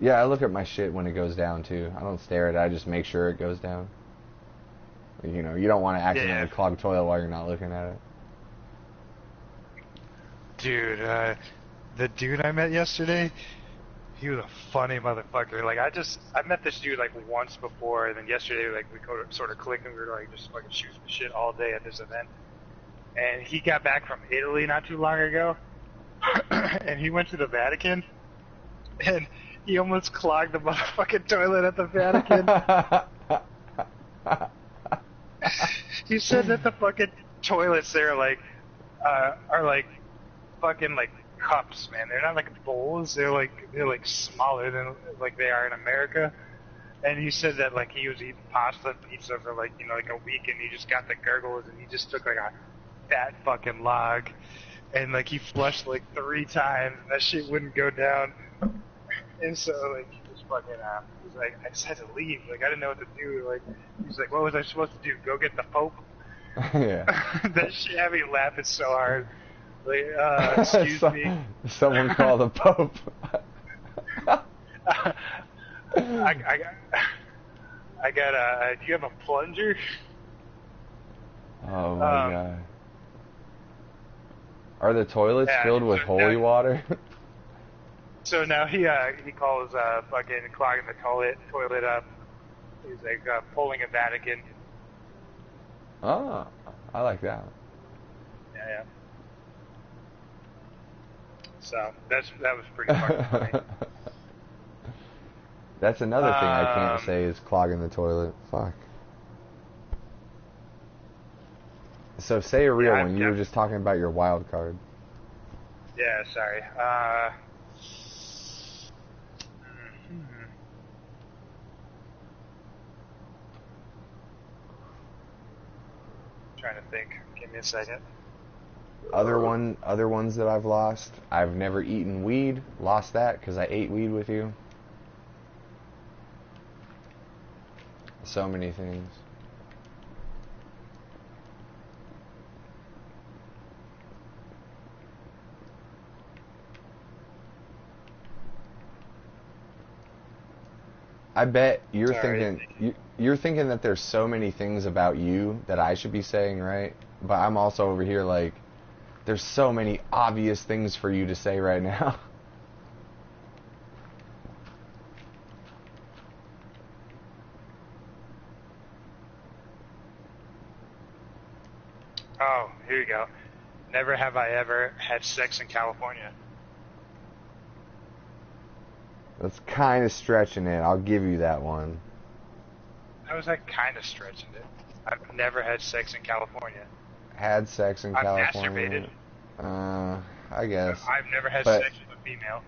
Yeah, I look at my shit when it goes down, too. I don't stare at it. I just make sure it goes down. You know, you don't want to accidentally clog a toilet while you're not looking at it. Dude, the dude I met yesterday, he was a funny motherfucker. Like, I met this dude, like, once before, and then yesterday, like, we sort of clicked, and we were, like, just fucking shooting shit all day at this event. And he got back from Italy not too long ago, and he went to the Vatican, and he almost clogged the motherfucking toilet at the Vatican. He said that the fucking toilets there, like, are like fucking like cups, man. They're not like bowls. They're like smaller than like they are in America. And he said that like he was eating pasta and pizza for like, you know, like a week, and he just got the gurgles, and he just took like a fat fucking log, and like he flushed like 3 times, and that shit wouldn't go down. And so like he was fucking he was like, I just had to leave. Like I didn't know what to do. Like he's like, what was I supposed to do? Go get the Pope? Yeah. That shit had me laughing so hard. Like, excuse me. Someone call the Pope. I got do you have a plunger? Oh my God. Are the toilets filled with holy water? So now he calls fucking clogging the toilet up. He's like pulling a Vatican. Oh, I like that. Yeah. So that was pretty fucking funny. That's another thing I can't say is clogging the toilet. Fuck. So say a real one. You were just talking about your wild card. Yeah, sorry. Trying to think. Give me a second. Other ones that I've lost. I've never eaten weed. Lost that because I ate weed with you. So many things. I bet you're thinking that there's so many things about you that I should be saying, right? But I'm also over here like, there's so many obvious things for you to say right now. Oh, here you go. Never have I ever had sex in California. That's kind of stretching it. I'll give you that one. I was like kind of stretching it. I've never had sex in California. Had sex in California. I've masturbated. I guess. I've never had sex with a female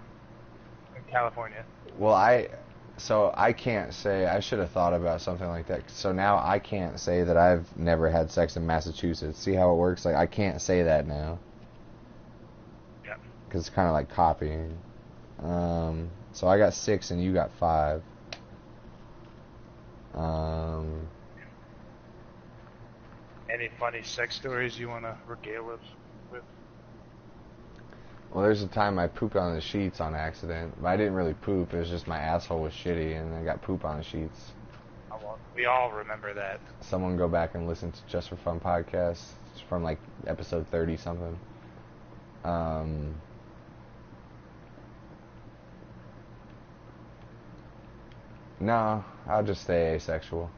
in California. Well, I can't say. I should have thought about something like that. So now I can't say that I've never had sex in Massachusetts. See how it works? Like I can't say that now. Yeah. Because it's kind of like copying. So I got 6 and you got 5. Any funny sex stories you want to regale us with? Well, there's a time I pooped on the sheets on accident. But I didn't really poop. It was just my asshole was shitty and I got poop on the sheets. We all remember that. Someone go back and listen to Just for Fun podcast. It's from like episode 30 something. No, I'll just stay asexual.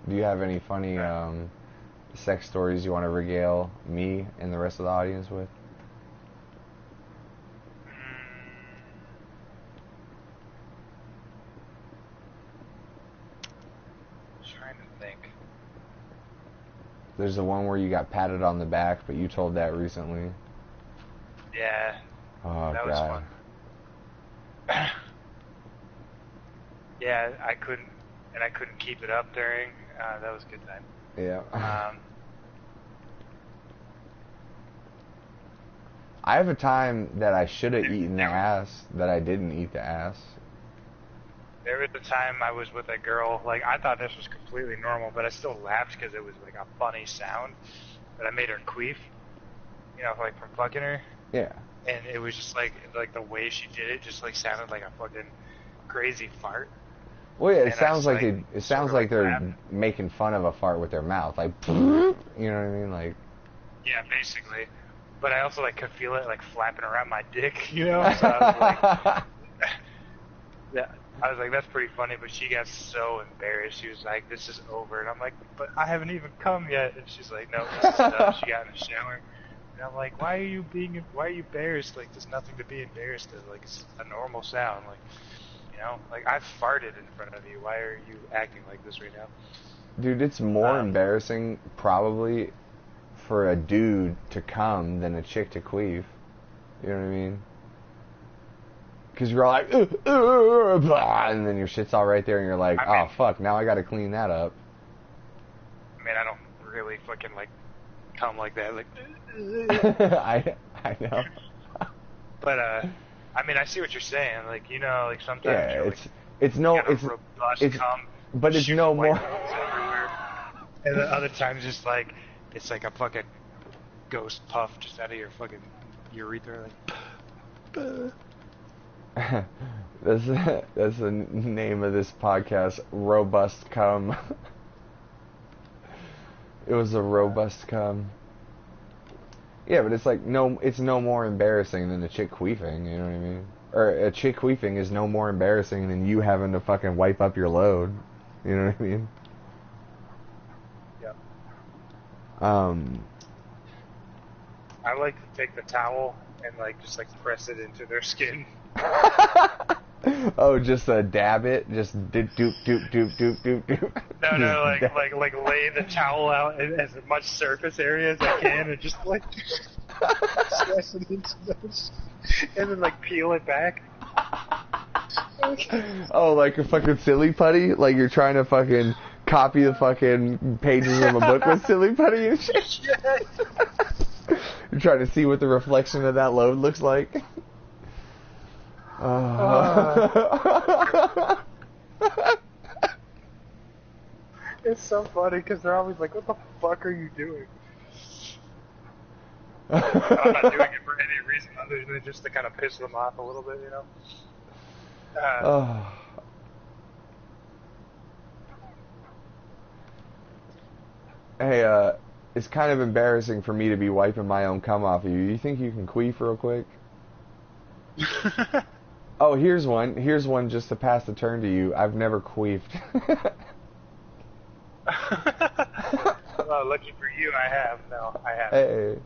Do you have any funny sex stories you want to regale me and the rest of the audience with? Trying to think. There's the one where you got patted on the back, but you told that recently. Yeah. Oh, that God. was fun. Yeah, I couldn't keep it up during. That was a good time. Yeah. I have a time that I should have eaten the ass that I didn't eat the ass. There was a time I was with a girl, like I thought this was completely normal, but I still laughed because it was like a funny sound. But I made her queef, like from fucking her. Yeah. And it was just like the way she did it, just like sounded like a fucking crazy fart. Well, yeah, it sounds like they're making fun of a fart with their mouth, like, you know what I mean, like. Yeah, basically. But I also like could feel it like flapping around my dick, So I was like, yeah, I was like, that's pretty funny. But she got so embarrassed. She was like, "This is over," and I'm like, "But I haven't even come yet." And she's like, "No, this is done." She got in the shower, and I'm like, "Why are you embarrassed? Like, there's nothing to be embarrassed of. Like, it's a normal sound. Like." Like I've farted in front of you. Why are you acting like this right now? Dude, it's more embarrassing probably for a dude to come than a chick to queef. You know what I mean? Because you're all like, blah, and then your shit's all right there, and you're like, oh fuck, now I got to clean that up. I mean, I don't really fucking like come like that, like. I know. But I mean, I see what you're saying. Like, like sometimes. Yeah, it's no more. And then other times, just like it's like a fucking ghost puff just out of your fucking urethra, like. That's the name of this podcast. Robust cum. It was a robust cum. Yeah, but it's like it's no more embarrassing than a chick queefing, you know what I mean? Or a chick queefing is no more embarrassing than you having to fucking wipe up your load, you know what I mean? Yeah. I like to take the towel and like just like press it into their skin. Oh, just dab it, just doop doop doop doop doop doop doop. No, like lay the towel out as much surface area as I can, and just like stress it into those, and then like peel it back. Oh, like a fucking silly putty? Like you're trying to fucking copy the fucking pages of a book with silly putty and shit? Yes. You're trying to see what the reflection of that load looks like? It's so funny because they're always like, "What the fuck are you doing?" I'm not doing it for any reason other than just to kind of piss them off a little bit, you know. Hey, it's kind of embarrassing for me to be wiping my own cum off of you. You think you can queef real quick? Oh, here's one. Here's one just to pass the turn to you. I've never queefed. Well, lucky for you, I have. No, I haven't. Hey.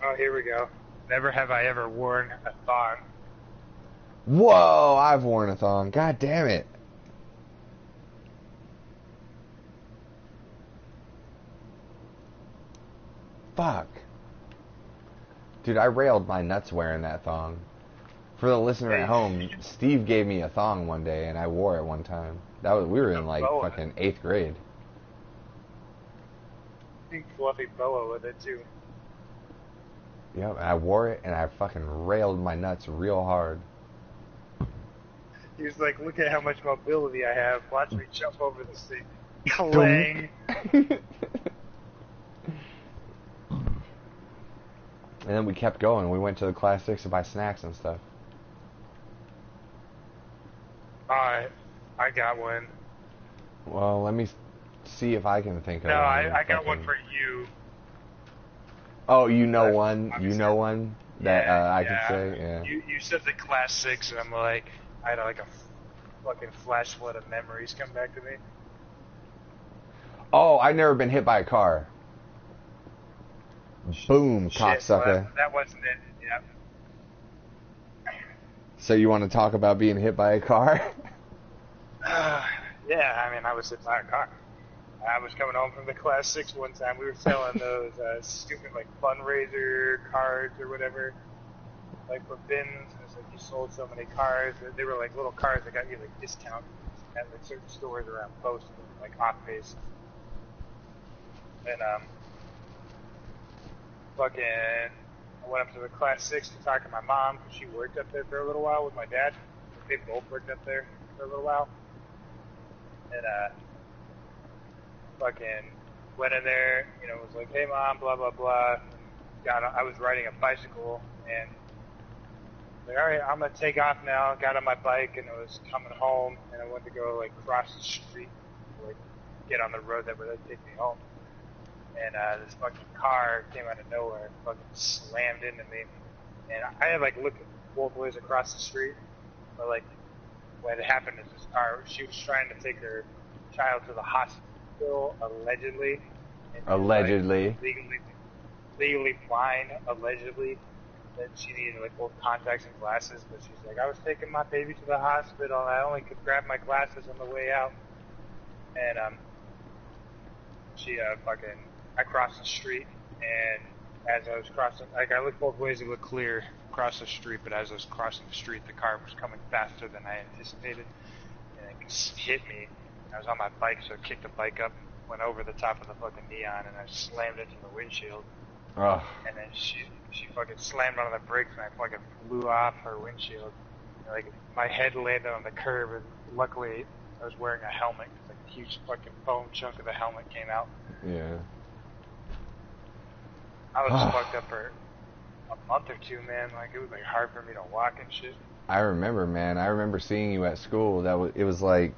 Oh, here we go. Never have I ever worn a thong. Whoa, I've worn a thong. God damn it. Fuck. Dude, I railed my nuts wearing that thong. For the listener at home, Steve gave me a thong one day and I wore it one time. We were in like fucking 8th grade. Big fluffy boa with it too. Yep, and I wore it and I fucking railed my nuts real hard. He was like, "Look at how much mobility I have. Watch me jump over this thing." Clang. And then we kept going. We went to the Class 6 to buy snacks and stuff. Alright, I got one. Well, let me see if I can think of No, one. I got one for you. Oh, you know one? You know one that I could say? Yeah. You said the Class 6, and I'm like, I had like a fucking flash flood of memories come back to me. Oh, I've never been hit by a car. Boom, Shit, cocksucker. well, that wasn't it. Yeah. So you want to talk about being hit by a car? Yeah, I mean, I was hit by a car. I was coming home from the Class 6 one time. We were selling those stupid, like, fundraiser cards or whatever, like, for bins. It's like you sold so many cars. They were, like, little cars that got you, like, discounts at, like, certain stores around Post, like, off-base. And, fucking, I went up to the Class 6 to talk to my mom, because she worked up there for a little while with my dad. They both worked up there for a little while. And, fucking went in there, you know, was like, "Hey mom, blah blah blah." I was riding a bicycle and like, all right, I'm gonna take off now. Got on my bike and I was coming home and I went to go like cross the street, like get on the road that would take me home. And this fucking car came out of nowhere, and fucking slammed into me. And I had like looked both ways across the street, but like what had happened is this car, she was trying to take her child to the hospital, allegedly. And Allegedly. Like, legally blind, allegedly. That she needed like both contacts and glasses, but she's like, "I was taking my baby to the hospital and I only could grab my glasses on the way out." And she I crossed the street, and as I was crossing, like I looked both ways, it looked clear across the street, but as I was crossing the street, the car was coming faster than I anticipated, and it hit me. I was on my bike, so I kicked the bike up, went over the top of the fucking neon, and I slammed into the windshield. Ugh. And then she fucking slammed on the brakes, and I fucking flew off her windshield. And, like, my head landed on the curb, and luckily I was wearing a helmet, because like, a huge fucking bone chunk of the helmet came out. Yeah. I was fucked up for a month or two, man. Like, it was like hard for me to walk and shit. I remember, man. I remember seeing you at school. It was like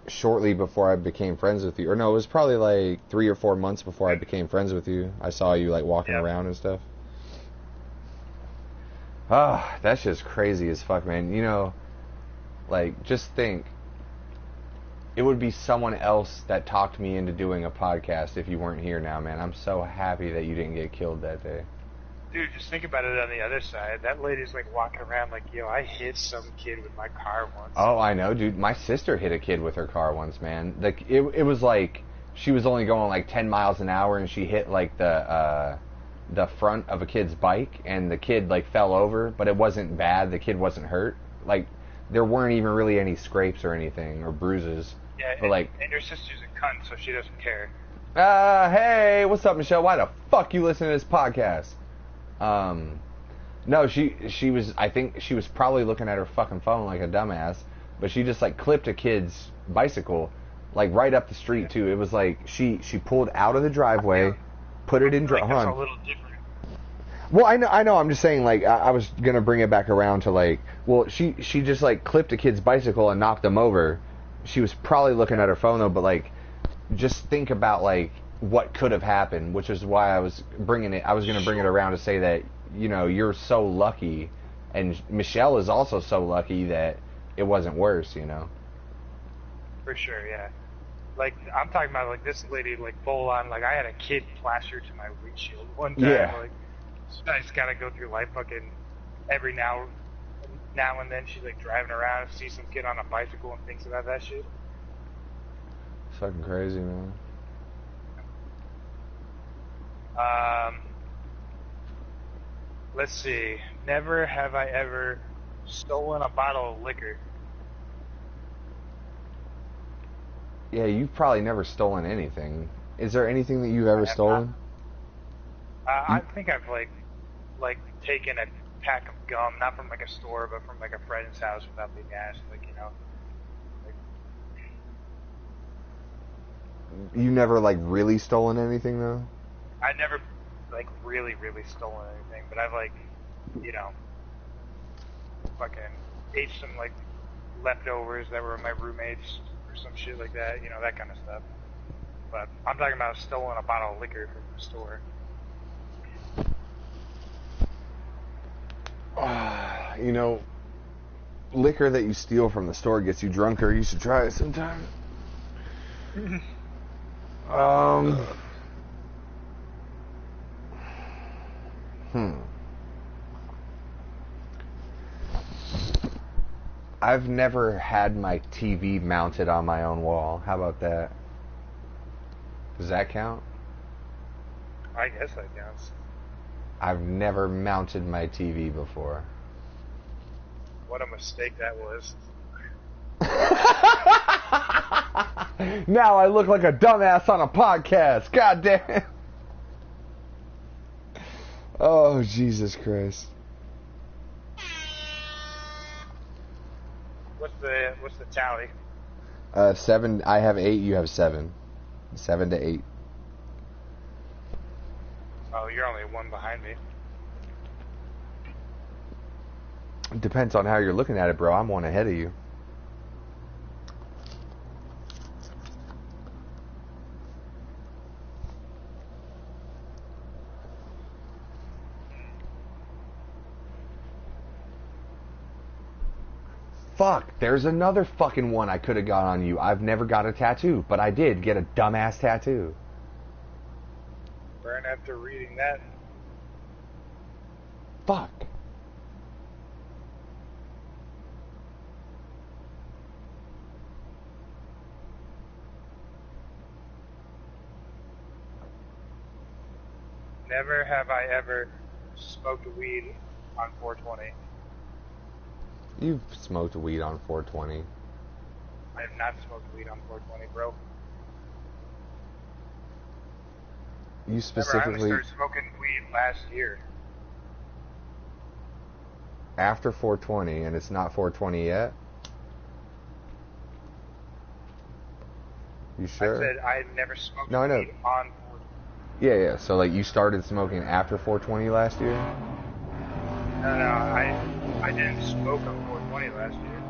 shortly before I became friends with you. Or no, it was probably like 3 or 4 months before I became friends with you. I saw you like walking around and stuff. Ah, that's just crazy as fuck, man. You know, Like, just think. It would be someone else that talked me into doing a podcast if you weren't here now, man. I'm so happy that you didn't get killed that day. Dude, just think about it on the other side. That lady's like walking around like, yo, I hit some kid with my car once. Oh, I know, dude. My sister hit a kid with her car once, man. Like, it was like she was only going like 10 miles an hour, and she hit like the front of a kid's bike, and the kid like fell over, but it wasn't bad. The kid wasn't hurt. Like, there weren't even really any scrapes or anything or bruises. Yeah, but like, and your sister's a cunt, so she doesn't care. Hey, what's up, Michelle? Why the fuck you listen to this podcast? No, she was, I think she was probably looking at her fucking phone like a dumbass, but she just like clipped a kid's bicycle, like right up the street too. It was like she pulled out of the driveway, put it in Like, that's a little different. Well, I know. I'm just saying, like, I was gonna bring it back around to like, well, she just like clipped a kid's bicycle and knocked him over. She was probably looking at her phone though, but like, just think about like what could have happened, which is why I was bringing it. I was gonna bring it around to say that, you know, you're so lucky, and Michelle is also so lucky that it wasn't worse, you know. For sure, yeah. Like, I'm talking about like this lady, like full on, like I had a kid plaster to my windshield one time. Yeah. Like, I just gotta go through life fucking every now and then. She's like driving around and sees some kid on a bicycle and thinks about that shit. It's fucking crazy, man. Let's see. Never have I ever stolen a bottle of liquor. Yeah, you've probably never stolen anything. Is there anything that you've ever stolen? I think I've like taken a pack of gum, not from like a store, but from like a friend's house without being asked. Like, you know. Like, You never like really stolen anything though? I never like really stolen anything, but I've like, you know, fucking ate some like leftovers that were my roommates or some shit like that, you know, that kind of stuff. But I'm talking about stolen a bottle of liquor from the store. You know, liquor that you steal from the store gets you drunker. You should try it sometime. I've never had my TV mounted on my own wall. How about that? Does that count? I guess that counts. I've never mounted my TV before. What a mistake that was. Now I look like a dumbass on a podcast. God damn it. Oh, Jesus Christ. What's the tally? 7. I have 8. You have 7. 7 to 8. Oh, you're only one behind me. Depends on how you're looking at it, bro. I'm one ahead of you. Fuck, there's another fucking one I could have got on you. I've never got a tattoo, but I did get a dumbass tattoo. Burn after reading that. Fuck. Never have I ever smoked weed on 420. You've smoked weed on 420. I have not smoked weed on 420, bro. You specifically... Remember, I only started smoking weed last year. After 420, and it's not 420 yet? You sure? I said I had never smoked No, I know. weed on 420. Yeah. So, like, you started smoking after 420 last year? No, I didn't smoke on 420 last year.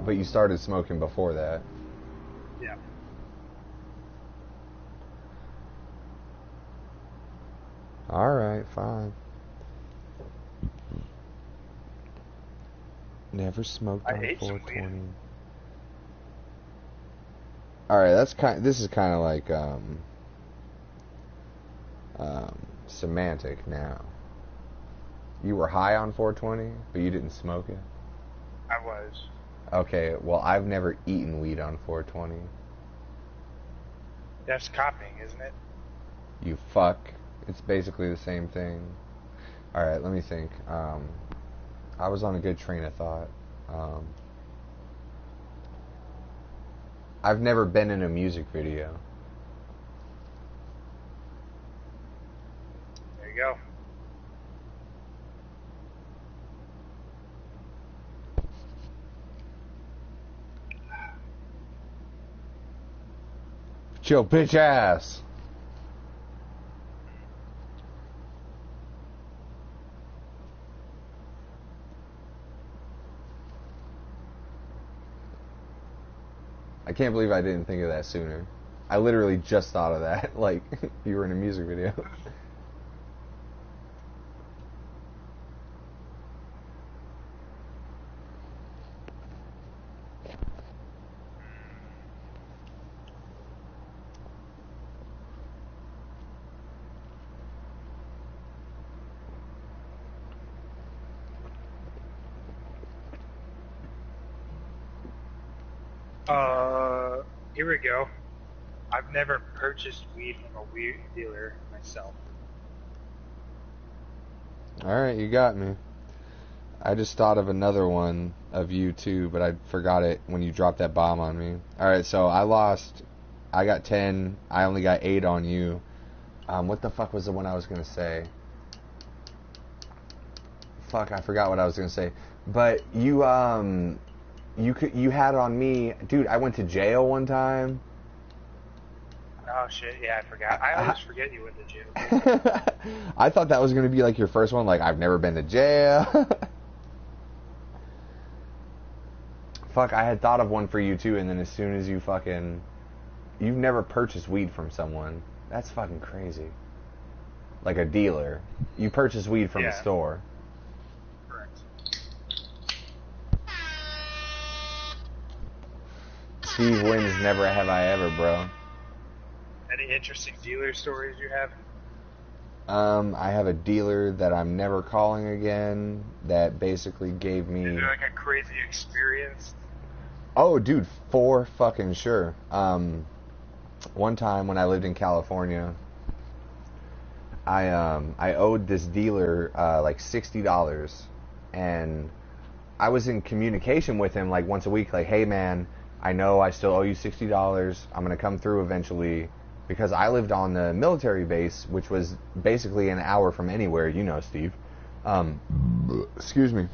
But you started smoking before that. Yeah. Alright, fine. Never smoked I on ate some weed. 420. Alright, this is kind of like, semantic now. You were high on 420, but you didn't smoke it? I was. Okay, well, I've never eaten weed on 420. That's copying, isn't it? You fuck. It's basically the same thing. Alright, let me think. I was on a good train of thought. I've never been in a music video. There you go. Yo, bitch ass. I can't believe I didn't think of that sooner. I literally just thought of that, like, you were in a music video. Here we go. I've never purchased weed from a weed dealer myself. Alright, you got me. I just thought of another one of you too, but I forgot it when you dropped that bomb on me. Alright, so I got 10, I only got 8 on you. What the fuck was the one I was gonna say? Fuck, I forgot what I was gonna say. But you had on me, dude, I went to jail one time. Oh shit, yeah, I forgot. I always forget you went to jail. I thought that was gonna be like your first one, like I've never been to jail. Fuck, I had thought of one for you too, and then as soon as you've never purchased weed from someone. That's fucking crazy. Like a dealer. You purchase weed from a store. Correct. Steve wins never have I ever, bro. Any interesting dealer stories you have? I have a dealer that I'm never calling again that basically gave me... Is there like a crazy experience? Oh, dude, for fucking sure. One time when I lived in California, I owed this dealer like $60, and I was in communication with him like once a week, like, hey man, I know I still owe you $60. I'm gonna come through eventually, because I lived on the military base, which was basically an hour from anywhere, you know, Steve. Excuse me.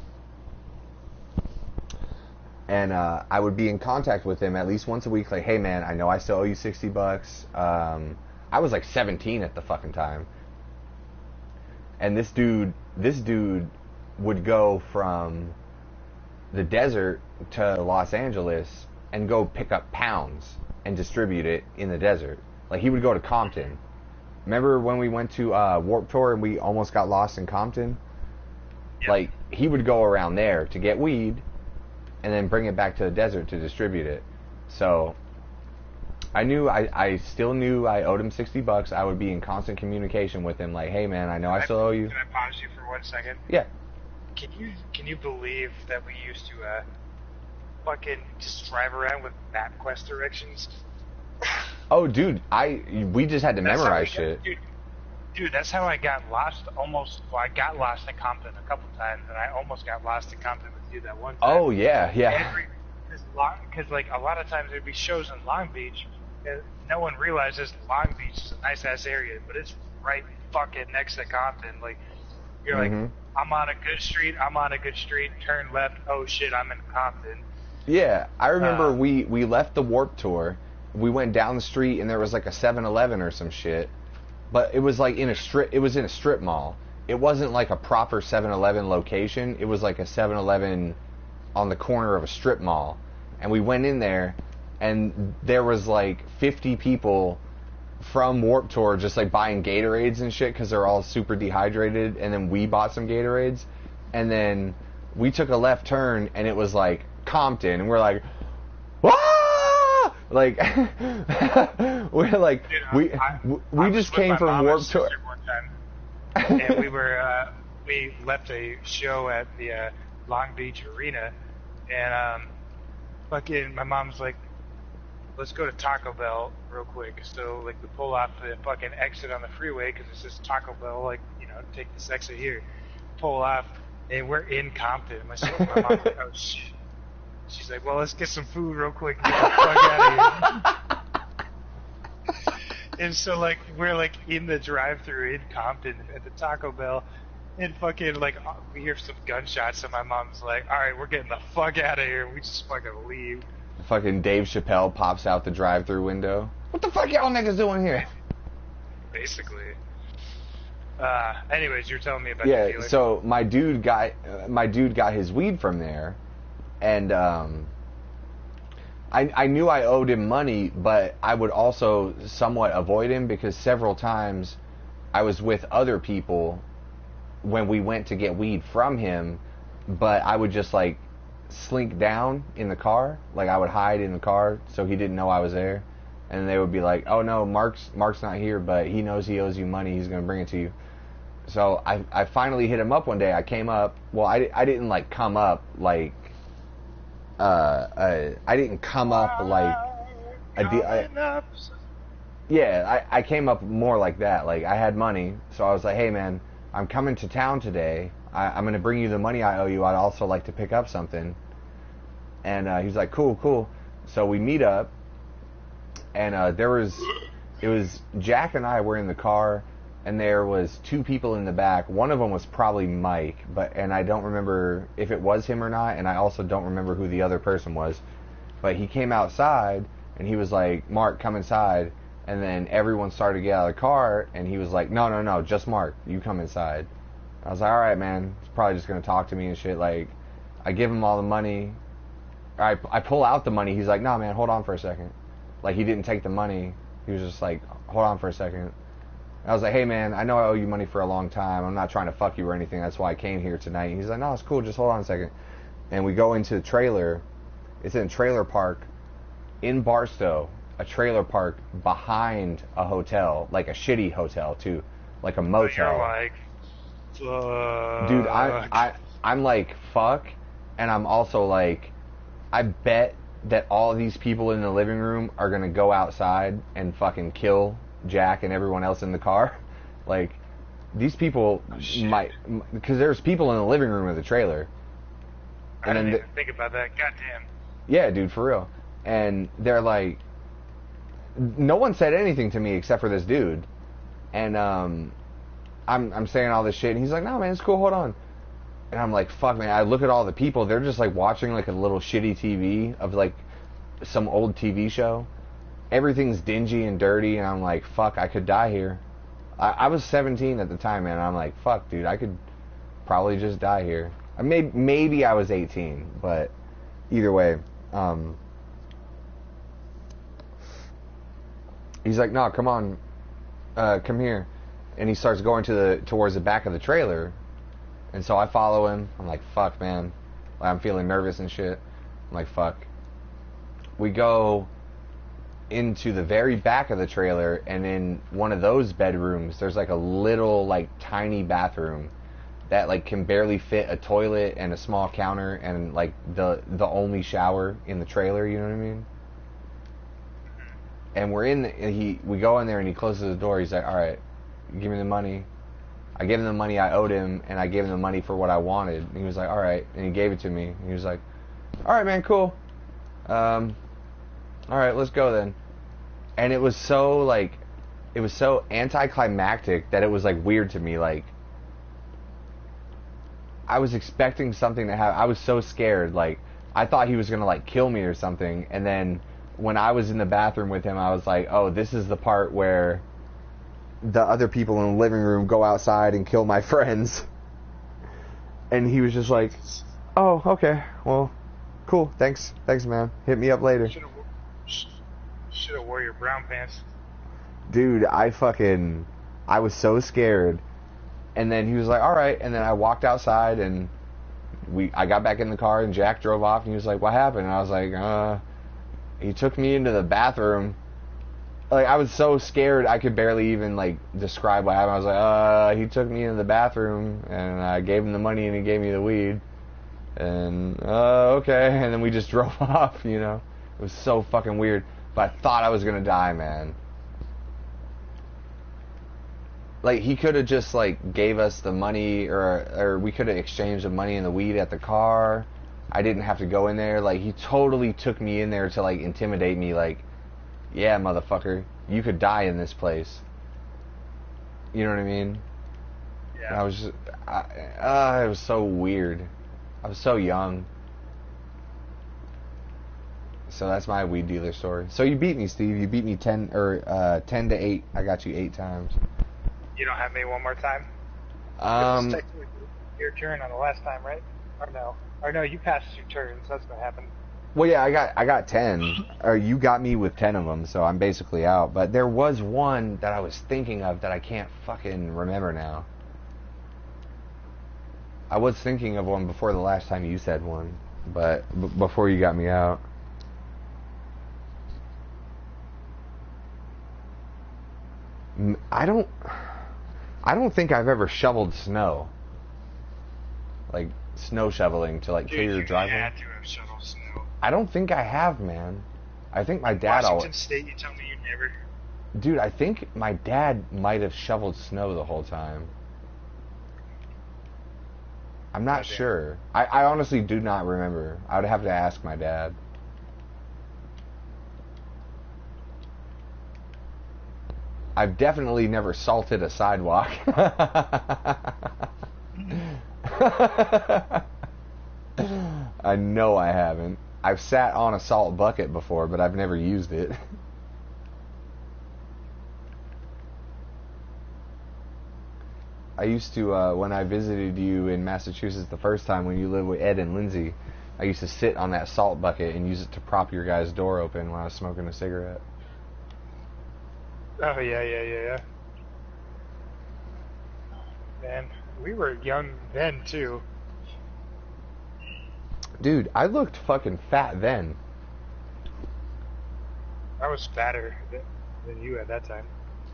And I would be in contact with him at least once a week, like, hey man, I know I still owe you $60. I was like 17 at the fucking time. And this dude would go from the desert to Los Angeles and go pick up pounds and distribute it in the desert. Like, he would go to Compton. Remember when we went to Warped Tour and we almost got lost in Compton? Yep. Like, he would go around there to get weed and then bring it back to the desert to distribute it. So I still knew I owed him $60. I would be in constant communication with him, like, hey man, I know I still owe you. Can I pause you for 1 second? Yeah. Can you believe that we used to fucking just drive around with MapQuest directions? Oh, dude, we just had to memorize shit. Dude, that's how I got lost I got lost in Compton a couple times, and I almost got lost in Compton with you that one time. Oh, yeah. Because, like, a lot of times there'd be shows in Long Beach, and no one realizes Long Beach is a nice-ass area, but it's right fucking next to Compton. Like, you're like, I'm on a good street, turn left, oh shit, I'm in Compton. Yeah, I remember we left the Warped Tour, we went down the street, and there was like a 7-Eleven or some shit, but it was like in a strip mall. It wasn't like a proper 7-Eleven location, it was like a 7-Eleven on the corner of a strip mall. And we went in there, and there was like 50 people from Warped Tour just like buying Gatorades and shit because they're all super dehydrated, and then we bought some Gatorades, and then we took a left turn, and it was like Compton, and we're like, "Wah!" Like, we're like, we just came from Warped Tour. And we left a show at the Long Beach Arena, and fucking my mom's like, let's go to Taco Bell real quick. So like we pull off the fucking exit on the freeway because it's just Taco Bell, like, you know, take this exit here, pull off, and we're in Compton. My mom's like, oh shit. She's like, well, let's get some food real quick and get the fuck out of here. And so, like, we're, like, in the drive-thru in Compton at the Taco Bell, and fucking, like, we hear some gunshots, and my mom's like, all right, we're getting the fuck out of here. We just fucking leave. Fucking Dave Chappelle pops out the drive-thru window. What the fuck y'all niggas doing here? Basically. Anyways, you were telling me about the dealer. Yeah, so my dude got his weed from there, and, I knew I owed him money, but I would also somewhat avoid him because several times I was with other people when we went to get weed from him, but I would just like slink down in the car, like I would hide in the car so he didn't know I was there, and they would be like, "Oh no, Mark's not here, but he knows he owes you money. He's gonna bring it to you." So I finally hit him up one day. I came up. Well, I didn't like come up like. I didn't come up like I came up more like that. Like I had money, so I was like, "Hey man, I'm coming to town today. I'm gonna bring you the money I owe you. I'd also like to pick up something." And he's like, "Cool." So we meet up, and it was Jack and I were in the car, and there was two people in the back. One of them was probably Mike, and I don't remember if it was him or not, and I also don't remember who the other person was. But he came outside, and he was like, "Mark, come inside." And then everyone started to get out of the car, and he was like, No, just Mark, you come inside. I was like, all right, man, he's probably just going to talk to me and shit. Like, I give him all the money. I pull out the money. He's like, "No, man, hold on for a second." Like, he didn't take the money. He was just like, "Hold on for a second." I was like, "Hey man, I know I owe you money for a long time. I'm not trying to fuck you or anything. That's why I came here tonight." And he's like, "No, it's cool. Just hold on a second." And we go into the trailer. It's in a trailer park in Barstow, a trailer park behind a hotel, like a shitty hotel too, like a motel. You're like, fuck. Dude, I'm like, fuck, and I'm also like, I bet that all of these people in the living room are gonna go outside and fucking kill Jack and everyone else in the car. Like, these people might, because there's people in the living room of the trailer. I didn't even think about that. Goddamn. Yeah, dude, for real. And they're like, no one said anything to me except for this dude. And I'm saying all this shit, and he's like, "No, man, it's cool. Hold on." And I'm like, "Fuck, man." I look at all the people. They're just like watching like a little shitty TV of like some old TV show. Everything's dingy and dirty, and I'm like, fuck, I could die here. I was 17 at the time, man, and I'm like, fuck, dude, I could probably just die here. Maybe I was 18, but either way, he's like, "No, come on, come here," and he starts going towards the back of the trailer, and so I follow him. I'm like, fuck, man, I'm feeling nervous and shit. I'm like, fuck. We go into the very back of the trailer, and in one of those bedrooms there's like a little like tiny bathroom that like can barely fit a toilet and a small counter and like the only shower in the trailer, you know what I mean? And we go in there, and he closes the door. He's like, "All right, give me the money." I gave him the money I owed him, and I gave him the money for what I wanted. And he was like, "All right," and he gave it to me. And he was like, "All right, man, cool. All right, let's go then." And it was so anticlimactic that it was like weird to me. Like, I was expecting something to happen. I was so scared. Like, I thought he was gonna like kill me or something. And then when I was in the bathroom with him, I was like, "Oh, this is the part where the other people in the living room go outside and kill my friends." And he was just like, "Oh, okay, well, cool, thanks, man. Hit me up later." Should have wore your brown pants. Dude, I was so scared. And then he was like, "All right," and then I walked outside, and I got back in the car and Jack drove off and he was like, what happened? And I was like, he took me into the bathroom. Like, I was so scared I could barely even, like, describe what happened. I was like, he took me into the bathroom and I gave him the money and he gave me the weed. And, okay. And then we just drove off, you know. It was so fucking weird. But I thought I was gonna die, man. Like, he could have just, like, gave us the money, or we could have exchanged the money and the weed at the car. I didn't have to go in there. Like, he totally took me in there to, like, intimidate me, like, yeah, motherfucker, you could die in this place. You know what I mean? Yeah. And I was just, it was so weird. I was so young. So that's my weed dealer story. So you beat me, Steve. You beat me 10 to 8. I got you 8 times. You don't have me one more time? It's technically your turn on the last time, right? Or no? Or no, you passed your turn, so that's what happened. Well, yeah, I got 10. Or you got me with 10 of them, so I'm basically out. But there was one that I was thinking of that I can't fucking remember now. I was thinking of one before the last time you said one, but before you got me out. I don't think I've ever shoveled snow. Like, snow shoveling to, like, clear your driveway. You had to have shoveled snow. I don't think I have, man. I think my dad... Washington State, you tell me you never... Dude, I think my dad might have shoveled snow the whole time. I'm not sure. I honestly do not remember. I would have to ask my dad. I've definitely never salted a sidewalk. I know I haven't. I've sat on a salt bucket before, but I've never used it. I used to, when I visited you in Massachusetts the first time when you lived with Ed and Lindsay, I used to sit on that salt bucket and use it to prop your guys' door open when I was smoking a cigarette. Oh, yeah. Man, we were young then, too. Dude, I looked fucking fat then. I was fatter than you at that time.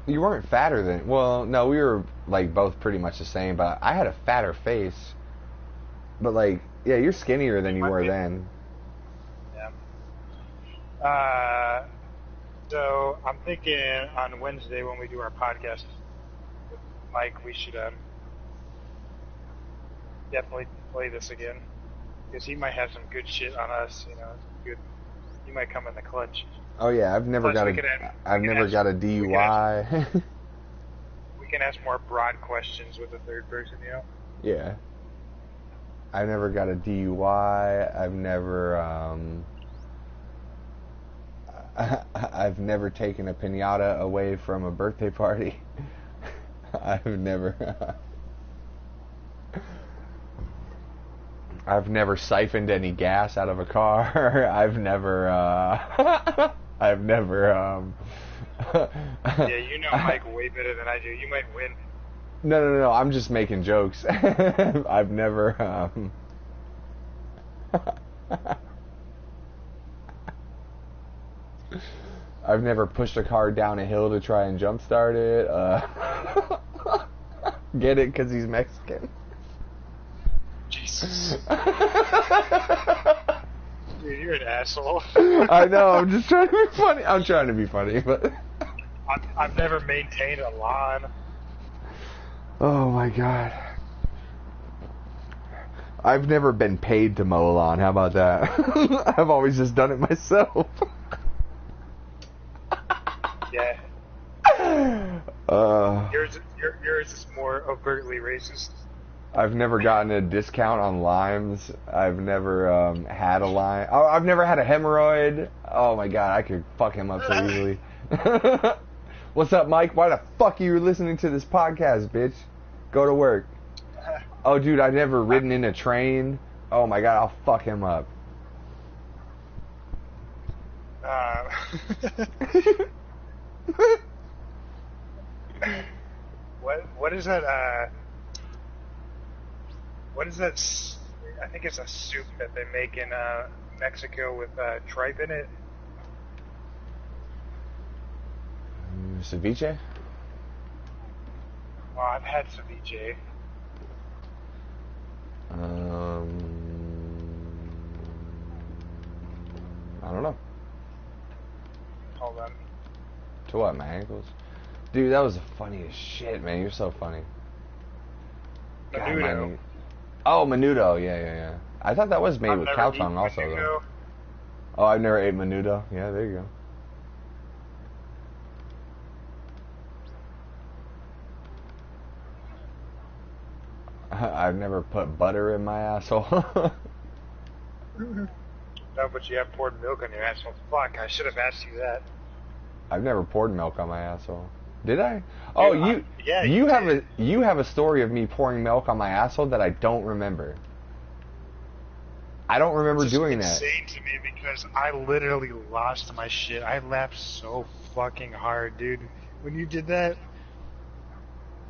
You weren't fatter than... Well, no, we were, like, both pretty much the same, but I had a fatter face. But, like, yeah, you're skinnier than you were then. Yeah. So, I'm thinking on Wednesday when we do our podcast with Mike, we should definitely play this again. Because he might have some good shit on us, you know. Good. He might come in the clutch. Oh yeah, I've never got a DUI. We can ask more broad questions with a third person, you know. Yeah. I never got a DUI. I've never taken a piñata away from a birthday party. I've never siphoned any gas out of a car. I've never Yeah, you know Mike way better than I do. You might win. No, I'm just making jokes. I've never I've never pushed a car down a hill to try and jumpstart it. Get it? 'Cause he's Mexican. Jesus. Dude, you're an asshole. I know, I'm just trying to be funny. I'm trying to be funny, but... I've never maintained a lawn. Oh my god. I've never been paid to mow a lawn, how about that? I've always just done it myself. Yeah. Yours is more overtly racist. I've never gotten a discount on limes. I've never had a lime. Oh, I've never had a hemorrhoid. Oh my god, I could fuck him up so easily. What's up, Mike? Why the fuck are you listening to this podcast, bitch? Go to work. Oh, dude, I've never ridden in a train. Oh my god, I'll fuck him up. What What is that? What is that? I think it's a soup that they make in Mexico with tripe in it. Ceviche? Well, I've had ceviche. I don't know. Hold on. To what, my ankles? Dude, that was the funniest shit, man. You're so funny. Menudo. Oh, menudo. Yeah. I thought that was made with cow tongue also, though. Oh, I've never ate menudo. Yeah, there you go. I've never put butter in my asshole. No, but you have poured milk on your asshole. Fuck, I should have asked you that. I've never poured milk on my asshole. Did I? Oh, yeah, you have a story of me pouring milk on my asshole that I don't remember. I don't remember doing that. It's insane to me because I literally lost my shit. I laughed so fucking hard, dude. When you did that.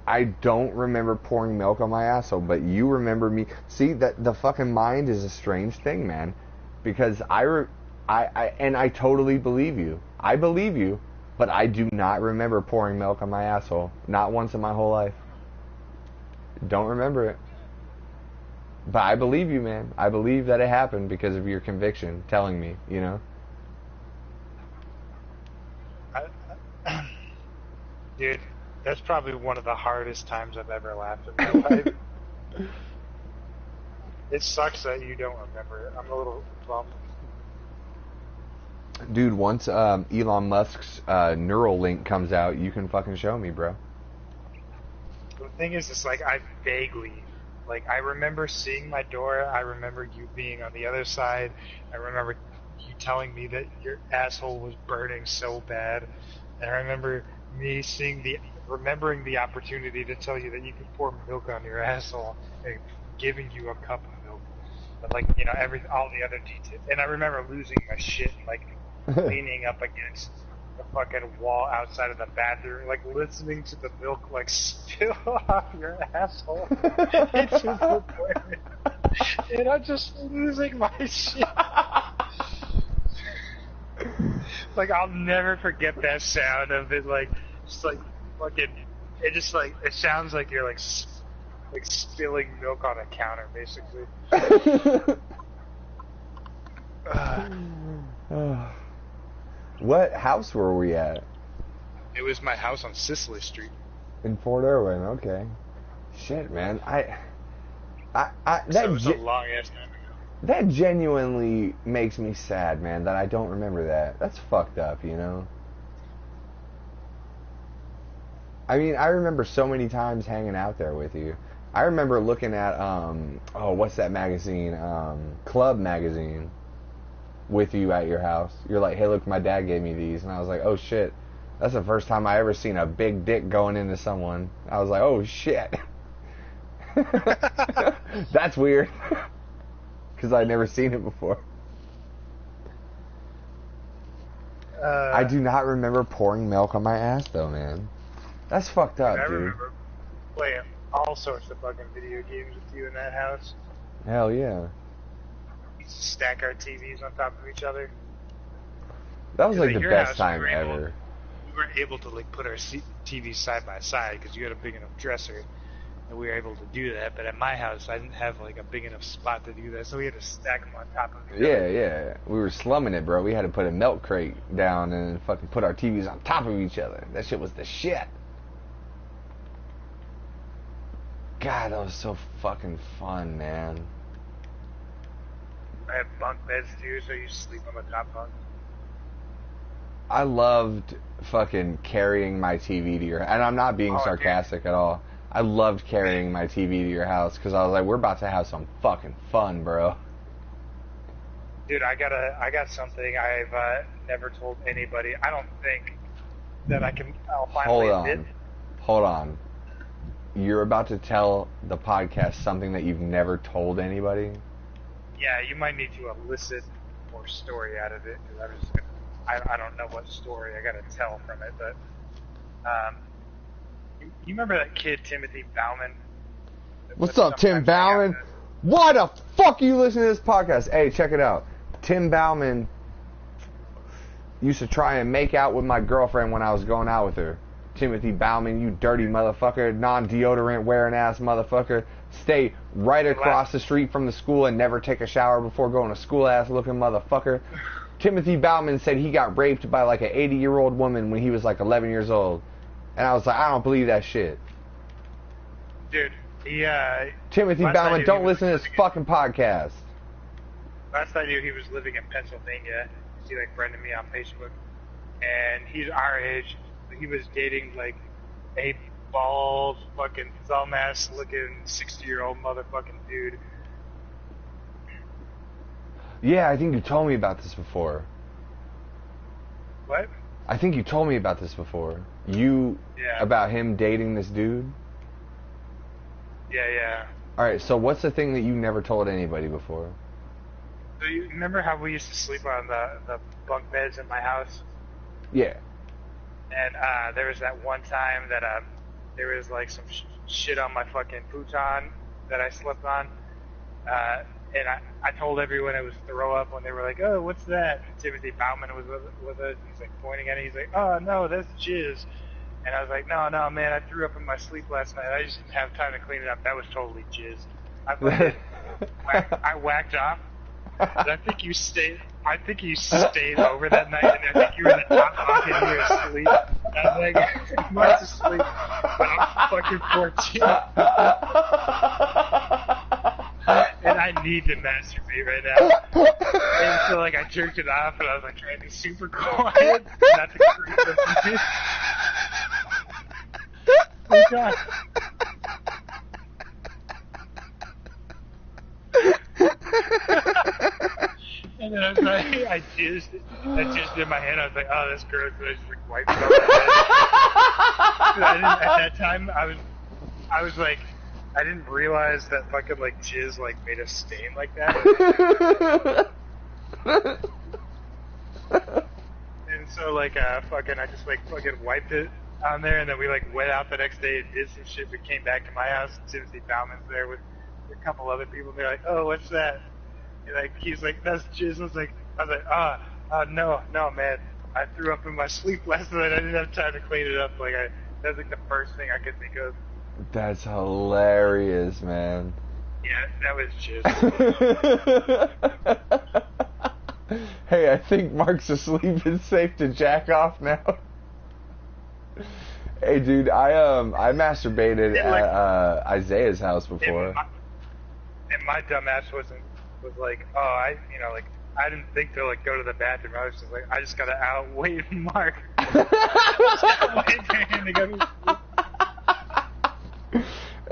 I don't remember pouring milk on my asshole, but you remember me. See, that the fucking mind is a strange thing, man. Because I totally believe you. I believe you, but I do not remember pouring milk on my asshole. Not once in my whole life. Don't remember it. But I believe you, man. I believe that it happened because of your conviction telling me, you know? Dude, that's probably one of the hardest times I've ever laughed in my life. It sucks that you don't remember it. I'm a little bummed. Dude, once Elon Musk's Neuralink comes out, you can fucking show me, bro. The thing is, it's like I vaguely... Like, I remember seeing my door, I remember you being on the other side, I remember you telling me that your asshole was burning so bad, and I remember me remembering the opportunity to tell you that you could pour milk on your asshole, and giving you a cup of milk, but like, you know, all the other details, and I remember losing my shit, like, leaning up against the fucking wall outside of the bathroom, like listening to the milk like spill off your asshole. It's just recorded. And I'm just losing my shit. Like, I'll never forget that sound of it, like, just like fucking, it just like, it sounds like you're like spilling milk on a counter, basically. What house were we at? It was my house on Cicely Street. In Fort Irwin, okay. Shit, man. So it was a long ass time ago. That genuinely makes me sad, man, that I don't remember that. That's fucked up, you know? I mean, I remember so many times hanging out there with you. I remember looking at, what's that magazine? Club magazine. With you at your house. You're like, hey, look, my dad gave me these. And I was like, oh, shit. That's the first time I ever seen a big dick going into someone. I was like, oh, shit. That's weird. Because I'd never seen it before. I do not remember pouring milk on my ass, though, man. That's fucked up, dude. I remember playing all sorts of fucking video games with you in that house. Hell yeah. Stack our TVs on top of each other. That was like the best time ever. We were able to like put our TVs side by side because you had a big enough dresser, and we were able to do that. But at my house, I didn't have like a big enough spot to do that, so we had to stack them on top of each other. Yeah. We were slumming it, bro. We had to put a milk crate down and fucking put our TVs on top of each other. That shit was the shit. God, that was so fucking fun, man. I had bunk beds too, so you sleep on the top bunk. I loved fucking carrying my TV to your... And I'm not being sarcastic at all. I loved carrying my TV to your house because I was like, we're about to have some fucking fun, bro. Dude, I got something I've never told anybody. I don't think that I'll finally admit. Hold on. You're about to tell the podcast something that you've never told anybody? Yeah, you might need to elicit more story out of it, because I don't know what story I gotta tell from it, but, you remember that kid, Timothy Bauman? What's up, Tim Bauman? Why the fuck are you listening to this podcast? Hey, check it out. Tim Bauman used to try and make out with my girlfriend when I was going out with her. Timothy Bauman, you dirty motherfucker, non-deodorant wearing ass motherfucker. Stay right across the street from the school and never take a shower before going to school ass looking motherfucker. Timothy Bauman said he got raped by like an 80-year-old woman when he was like 11 years old. And I was like, I don't believe that shit. Dude, Timothy Bauman, don't listen to this fucking podcast. Last I knew, he was living in Pennsylvania. He like friended me on Facebook, and he's our age. He was dating like a bald, fucking thumb-ass looking 60-year-old motherfucking dude. Yeah, I think you told me about this before. What? I think you told me about this before. About him dating this dude? Yeah. Alright, so what's the thing that you never told anybody before? So you remember how we used to sleep on the bunk beds in my house? Yeah. And there was that one time that there was like some shit on my fucking futon that I slept on. And I told everyone it was throw up when they were like, oh, what's that? And Timothy Bauman was with us. He's like pointing at it. He's like, oh, no, that's jizz. And I was like, no, man, I threw up in my sleep last night. I just didn't have time to clean it up. That was totally jizz. I whacked off. And I think you stayed over that night, and I think you were in the top bunk and you were asleep. And I was like, I'm not asleep, but I'm fucking 14. And I need to masturbate right now. And so, like, I jerked it off, and I was, like, trying to be super quiet, not to creep the music. Oh, God. And then I was like, I jizzed in my hand. I was like, oh, that's gross. And I just, like, wiped it off my head. At that time, I was like, I didn't realize that fucking, like, jizz, like, made a stain like that. And so, like, I just, like, fucking wiped it on there, and then we, like, went out the next day and did some shit. We came back to my house, and Timothy Bauman's there with a couple other people, and they're like, oh, what's that? And, like, he's like, that's jizz. I was like, no, man. I threw up in my sleep last night. I didn't have time to clean it up. Like, that's, like, the first thing I could think of. That's hilarious, man. Yeah, that was jizz. Hey, I think Mark's asleep. It's safe to jack off now. Hey, dude, I masturbated at Isaiah's house before. And my dumbass was like, oh, I didn't think to like go to the bathroom. I was just like, I just gotta outwait Mark.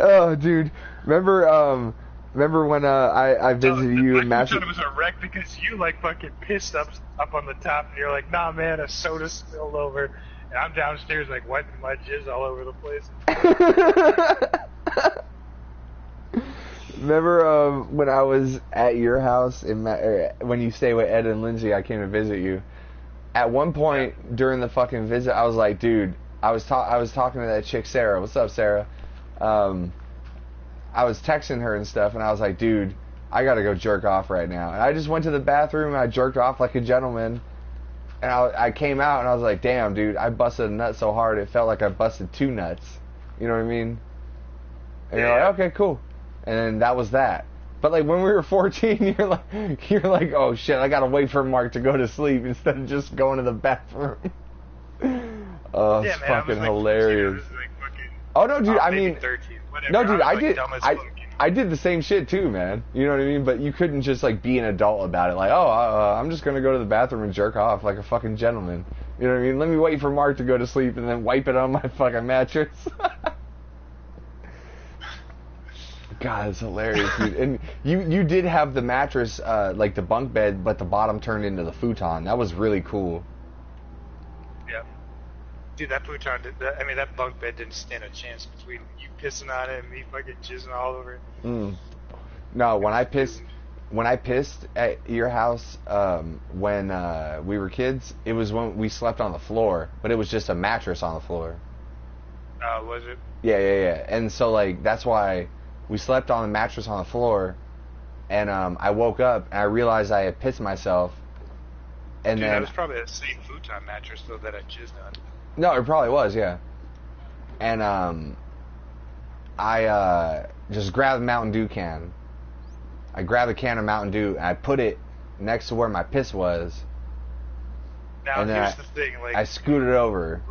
Oh, dude, remember when I visited you and masturbated? It was a wreck because you like fucking pissed up on the top, and you're like, nah, man, a soda spilled over, and I'm downstairs like wiping my jizz all over the place. Remember when I was at your house when you stayed with Ed and Lindsay, I came to visit you. At one point during the fucking visit, I was like, dude, I was talking to that chick Sarah. What's up, Sarah? I was texting her and stuff, and I was like, dude, I gotta go jerk off right now. And I just went to the bathroom and I jerked off like a gentleman. And I came out and I was like, damn, dude, I busted a nut so hard it felt like I busted two nuts. You know what I mean? And you're like, okay, cool. And then that was that. But like when we were 14, you're like, oh shit, I gotta wait for Mark to go to sleep instead of just going to the bathroom. Oh, it's fucking hilarious. Oh no, dude, I mean, 13, no, dude, I did the same shit too, man. You know what I mean? But you couldn't just like be an adult about it. Like, oh, I'm just gonna go to the bathroom and jerk off like a fucking gentleman. You know what I mean? Let me wait for Mark to go to sleep and then wipe it on my fucking mattress. God, it's hilarious, dude. And you did have the mattress, like the bunk bed, but the bottom turned into the futon. That was really cool. Yeah. Dude, that futon, that bunk bed didn't stand a chance between you pissing on it and me fucking jizzing all over it. No, when I pissed at your house, when we were kids, it was when we slept on the floor, but it was just a mattress on the floor. Was it? Yeah. And so, like, that's why we slept on the mattress on the floor, And I woke up and I realized I had pissed myself. And Dude, then that was probably the same futon mattress though that I jizzed on. no, it probably was, yeah. And I just grabbed a Mountain Dew can. I grabbed a can of Mountain Dew and I put it next to where my piss was. Now And then here's the thing, like I scooted over,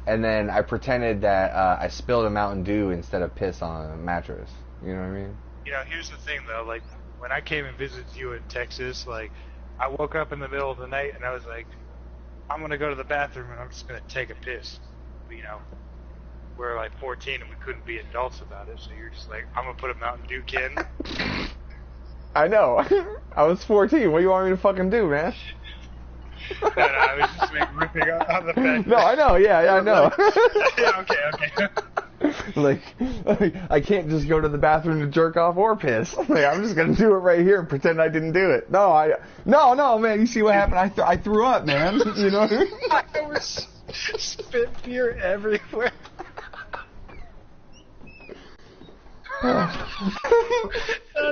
and then I pretended that I spilled a Mountain Dew instead of piss on a mattress. You know what I mean? you know, here's the thing though, like when I came and visited you in Texas, like I woke up in the middle of the night and I was like, I'm gonna go to the bathroom and I'm just gonna take a piss. But, you know, we're like 14 and we couldn't be adults about it, so you're just like, I'm gonna put a Mountain Dew can. I know. I was 14. What do you want me to fucking do, man? No, I was just like ripping on the bed. No, I know. Yeah, I know. Yeah, okay. like, I can't just go to the bathroom to jerk off or piss. Like, I'm just gonna do it right here and pretend I didn't do it. No, man. You see what happened? I threw up, man. You know what I mean? I was spit beer everywhere.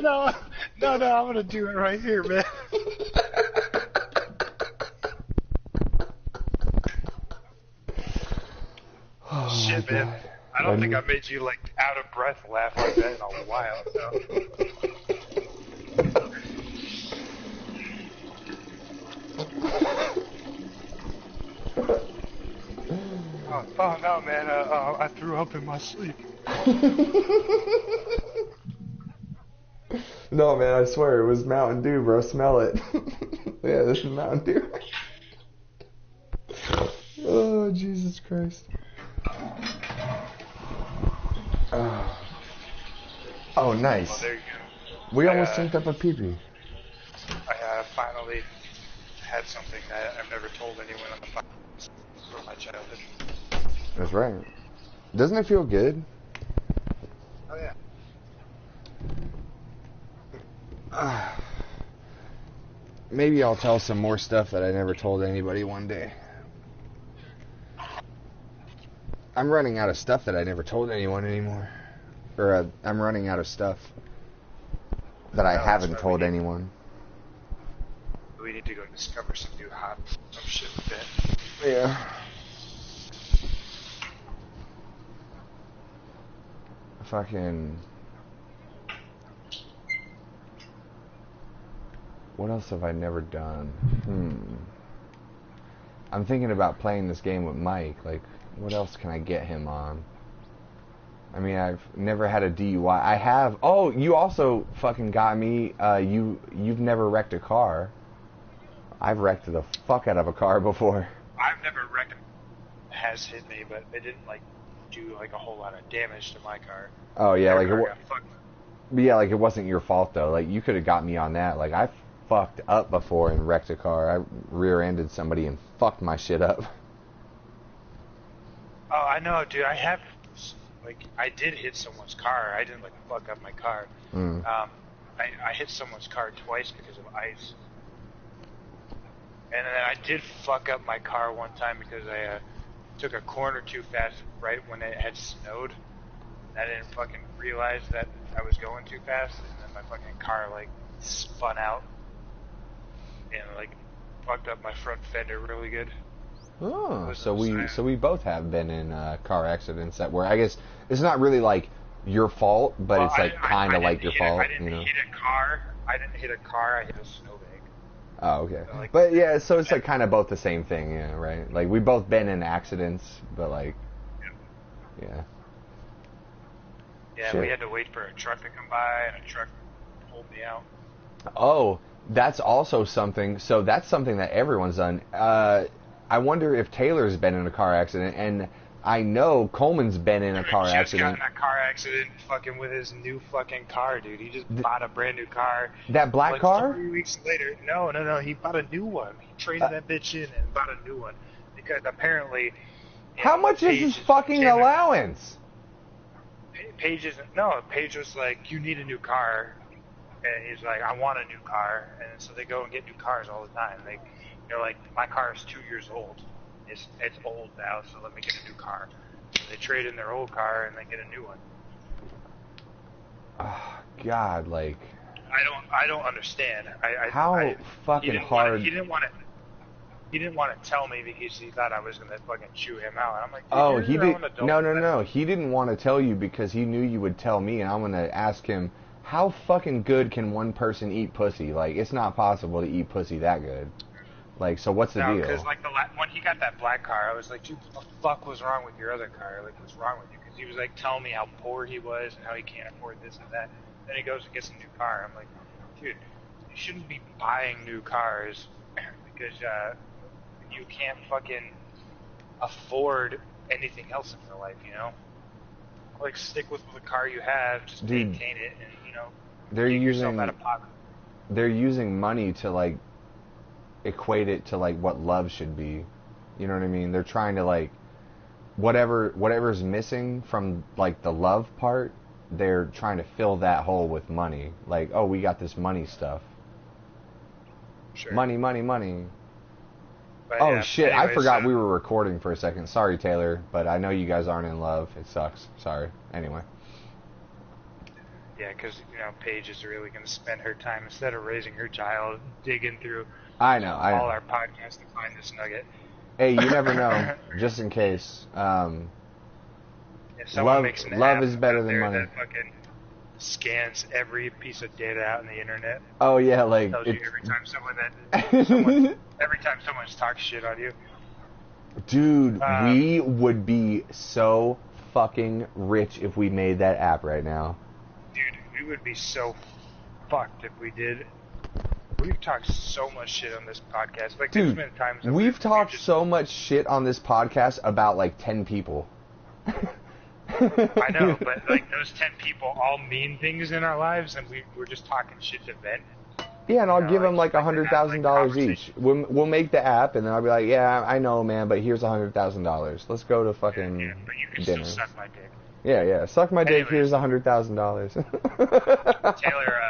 No, I'm gonna do it right here, man. Oh, shit, man. God. I don't think I made you, like, out of breath laugh like that in a while, Oh, no, man. I threw up in my sleep. No, man, I swear it was Mountain Dew, bro. Smell it. Yeah, this is Mountain Dew. Oh, Jesus Christ. Oh, nice. Well, there you go. We almost synced up a pee-pee. I finally had something that I've never told anyone on the podcast from my childhood. That's right. Doesn't it feel good? Oh, yeah. Maybe I'll tell some more stuff that I never told anybody one day. I'm running out of stuff that I never told anyone anymore. Or I'm running out of stuff that I haven't told anyone. We need to go discover some new hobbies. Some shit like that. Yeah. Fucking... What else have I never done? I'm thinking about playing this game with Mike. Like, what else can I get him on? I mean, I've never had a DUI. I have... Oh, you also fucking got me. You've never wrecked a car. I've wrecked the fuck out of a car before. I've never wrecked. Has hit me, but it didn't like do like a whole lot of damage to my car. Oh yeah, like yeah, like it wasn't your fault though. Like you could have got me on that. Like I fucked up before and wrecked a car. I rear-ended somebody and fucked my shit up. Oh, I know, dude. I have like I did hit someone's car. I didn't like fuck up my car. I hit someone's car twice because of ice. And then I did fuck up my car one time because I took a corner too fast right when it had snowed. I didn't fucking realize that I was going too fast, and then my fucking car like spun out and like fucked up my front fender really good. Oh, so we both have been in car accidents that were, I guess it's not really like your fault, but it's like kind of like your fault. I didn't hit a car. I hit a snowbank. Oh, okay. So, like, but yeah, so it's like kind of both the same thing, yeah, right? Like we both been in accidents, but like, yeah. Yeah, Shit. we had to wait for a truck to come by, and a truck pulled me out. Oh, that's also something. So that's something that everyone's done. I wonder if Taylor's been in a car accident, and I know Coleman's been in a car accident. He just got in a car accident fucking with his new fucking car, dude. He just bought a brand new car. That black like car? 3 weeks later. No. He bought a new one. He traded that bitch in and bought a new one. Because apparently... How much is his fucking allowance? Paige was like, you need a new car. And he's like, I want a new car. And so they go and get new cars all the time. They're like, my car is 2 years old. It's old now, so let me get a new car. So they trade in their old car and they get a new one. Oh, God, like... I don't understand. How fucking hard? He didn't want to. He didn't want to tell me because he thought I was gonna fucking chew him out. I'm like, oh, you're he your did. own adult. No. He didn't want to tell you because he knew you would tell me, and I'm gonna ask him, how fucking good can one person eat pussy? Like, it's not possible to eat pussy that good. Like, so what's the deal? Because like when he got that black car, I was like, dude, what the fuck was wrong with your other car? Like, what's wrong with you? Because he was like telling me how poor he was and how he can't afford this and that. Then he goes and gets a new car. I'm like, dude, you shouldn't be buying new cars because you can't fucking afford anything else in your life, you know? Like, stick with the car you have, just maintain it, and, you know, get yourself out of poverty. They're using money to, like, equate it to, like, what love should be. You know what I mean? They're trying to, like, whatever's missing from, like, the love part, they're trying to fill that hole with money. Like, oh, we got this money stuff. Sure. Money. But, oh, yeah, shit, anyways, I forgot we were recording for a second. Sorry, Taylor, but I know you guys aren't in love. It sucks. Sorry. Anyway. Yeah, because, you know, Paige is really going to spend her time, instead of raising her child, digging through I know. all our podcasts to find this nugget. Hey, you never know. Just in case. Love is better than money. That fucking scans every piece of data out on the internet. Oh yeah, like tells you every time every time someone talks shit on you. Dude, we would be so fucking rich if we made that app right now. Dude, we would be so fucked if we did. We've talked so much shit on this podcast. Like, dude, there's been times we've talked so much shit on this podcast about like 10 people. I know, but like those 10 people all mean things in our lives, and we're just talking shit to vent. Yeah, and I'll give them like $100,000 each. We'll make the app, and then I'll be like, yeah, I know, man, but here's $100,000. Let's go to fucking yeah, but you can dinner. still suck my dick. Yeah, suck my dick. Here's $100,000. Taylor,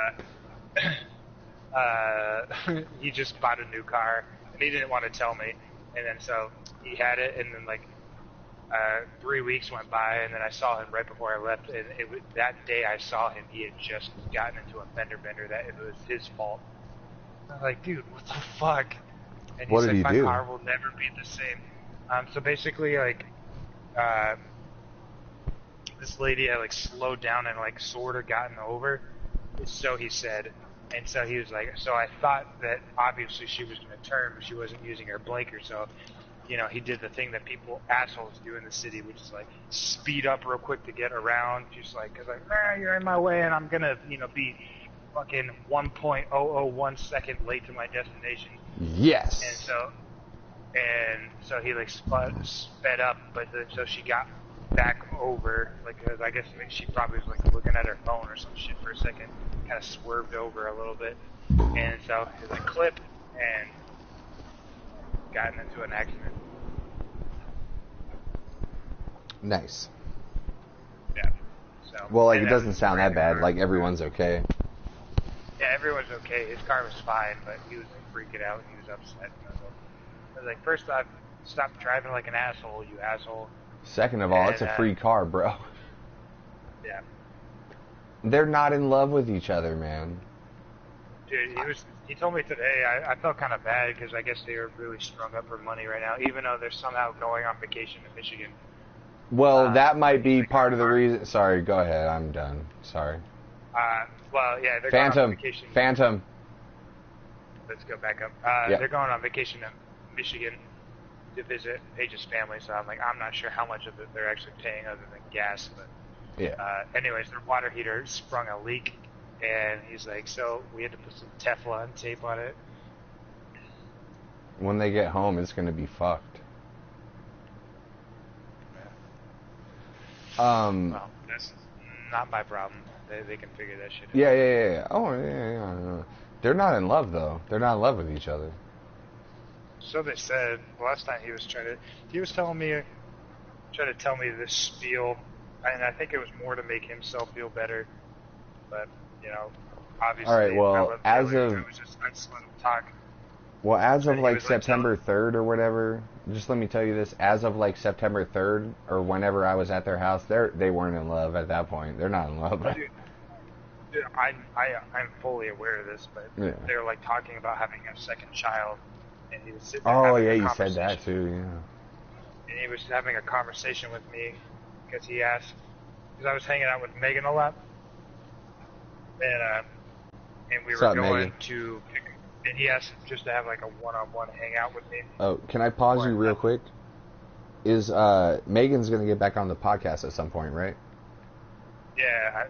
he just bought a new car, and he didn't want to tell me, and then so he had it, and then like 3 weeks went by, and then I saw him right before I left, and that day I saw him, he had just gotten into a fender bender that it was his fault. I was like, dude, what the fuck? And he said, my car will never be the same. So basically, like, this lady had, like, slowed down and, like, sort of gotten over, so he said. And so he was like, so I thought that obviously she was going to turn, but she wasn't using her blinker, so, you know, he did the thing that assholes do in the city, which is, like, speed up real quick to get around, just like, because, like, you're in my way, and I'm going to, you know, be fucking 1.001 second late to my destination. Yes. And so he, like, sped up, but so she got back over, like, cause I guess she probably was, like, looking at her phone or some shit for a second, kind of swerved over a little bit, and so it was a clip, and gotten into an accident. Nice. Yeah. So. Well, like, it doesn't sound that bad. Like, everyone's okay. Yeah, everyone's okay. His car was fine, but he was, like, freaking out. He was upset. I was like, first off, stop driving like an asshole, you asshole. Second of all, it's a free car, bro. Yeah. They're not in love with each other, man. Dude, he told me today, I felt kind of bad because I guess they are really strung up for money right now, even though they're somehow going on vacation in Michigan. Well, that might be part of the reason. Sorry, go ahead. I'm done. Sorry. Well, yeah, they're going on vacation. Phantom. Let's go back up. Yep. They're going on vacation in Michigan to visit Paige's family, so I'm like, I'm not sure how much of it they're actually paying other than gas, but yeah. Anyways, their water heater sprung a leak, and he's like, so we had to put some Teflon tape on it. When they get home, it's going to be fucked. Well, that's not my problem. They can figure that shit out. Yeah. Oh, yeah. They're not in love, though. They're not in love with each other. So they said. Last time he was trying to tell me this spiel, and I think it was more to make himself feel better. But, you know, obviously, all right, well, I just let him talk. Well, as of like September 3rd or whatever, just let me tell you this, as of like September 3rd or whenever I was at their house, they weren't in love at that point. They're not in love. I'm fully aware of this, but Yeah. they're like talking about having a second child, and he was sitting there Oh having yeah, a you said conversation. that too. Yeah. And he was having a conversation with me because he asked, because I was hanging out with Megan a lot, and we What's were up, going Megan? to pick, and he asked just to have like a one-on-one hangout with me. Oh, can I pause before you I real left. quick? Is Megan's gonna get back on the podcast at some point, right? Yeah,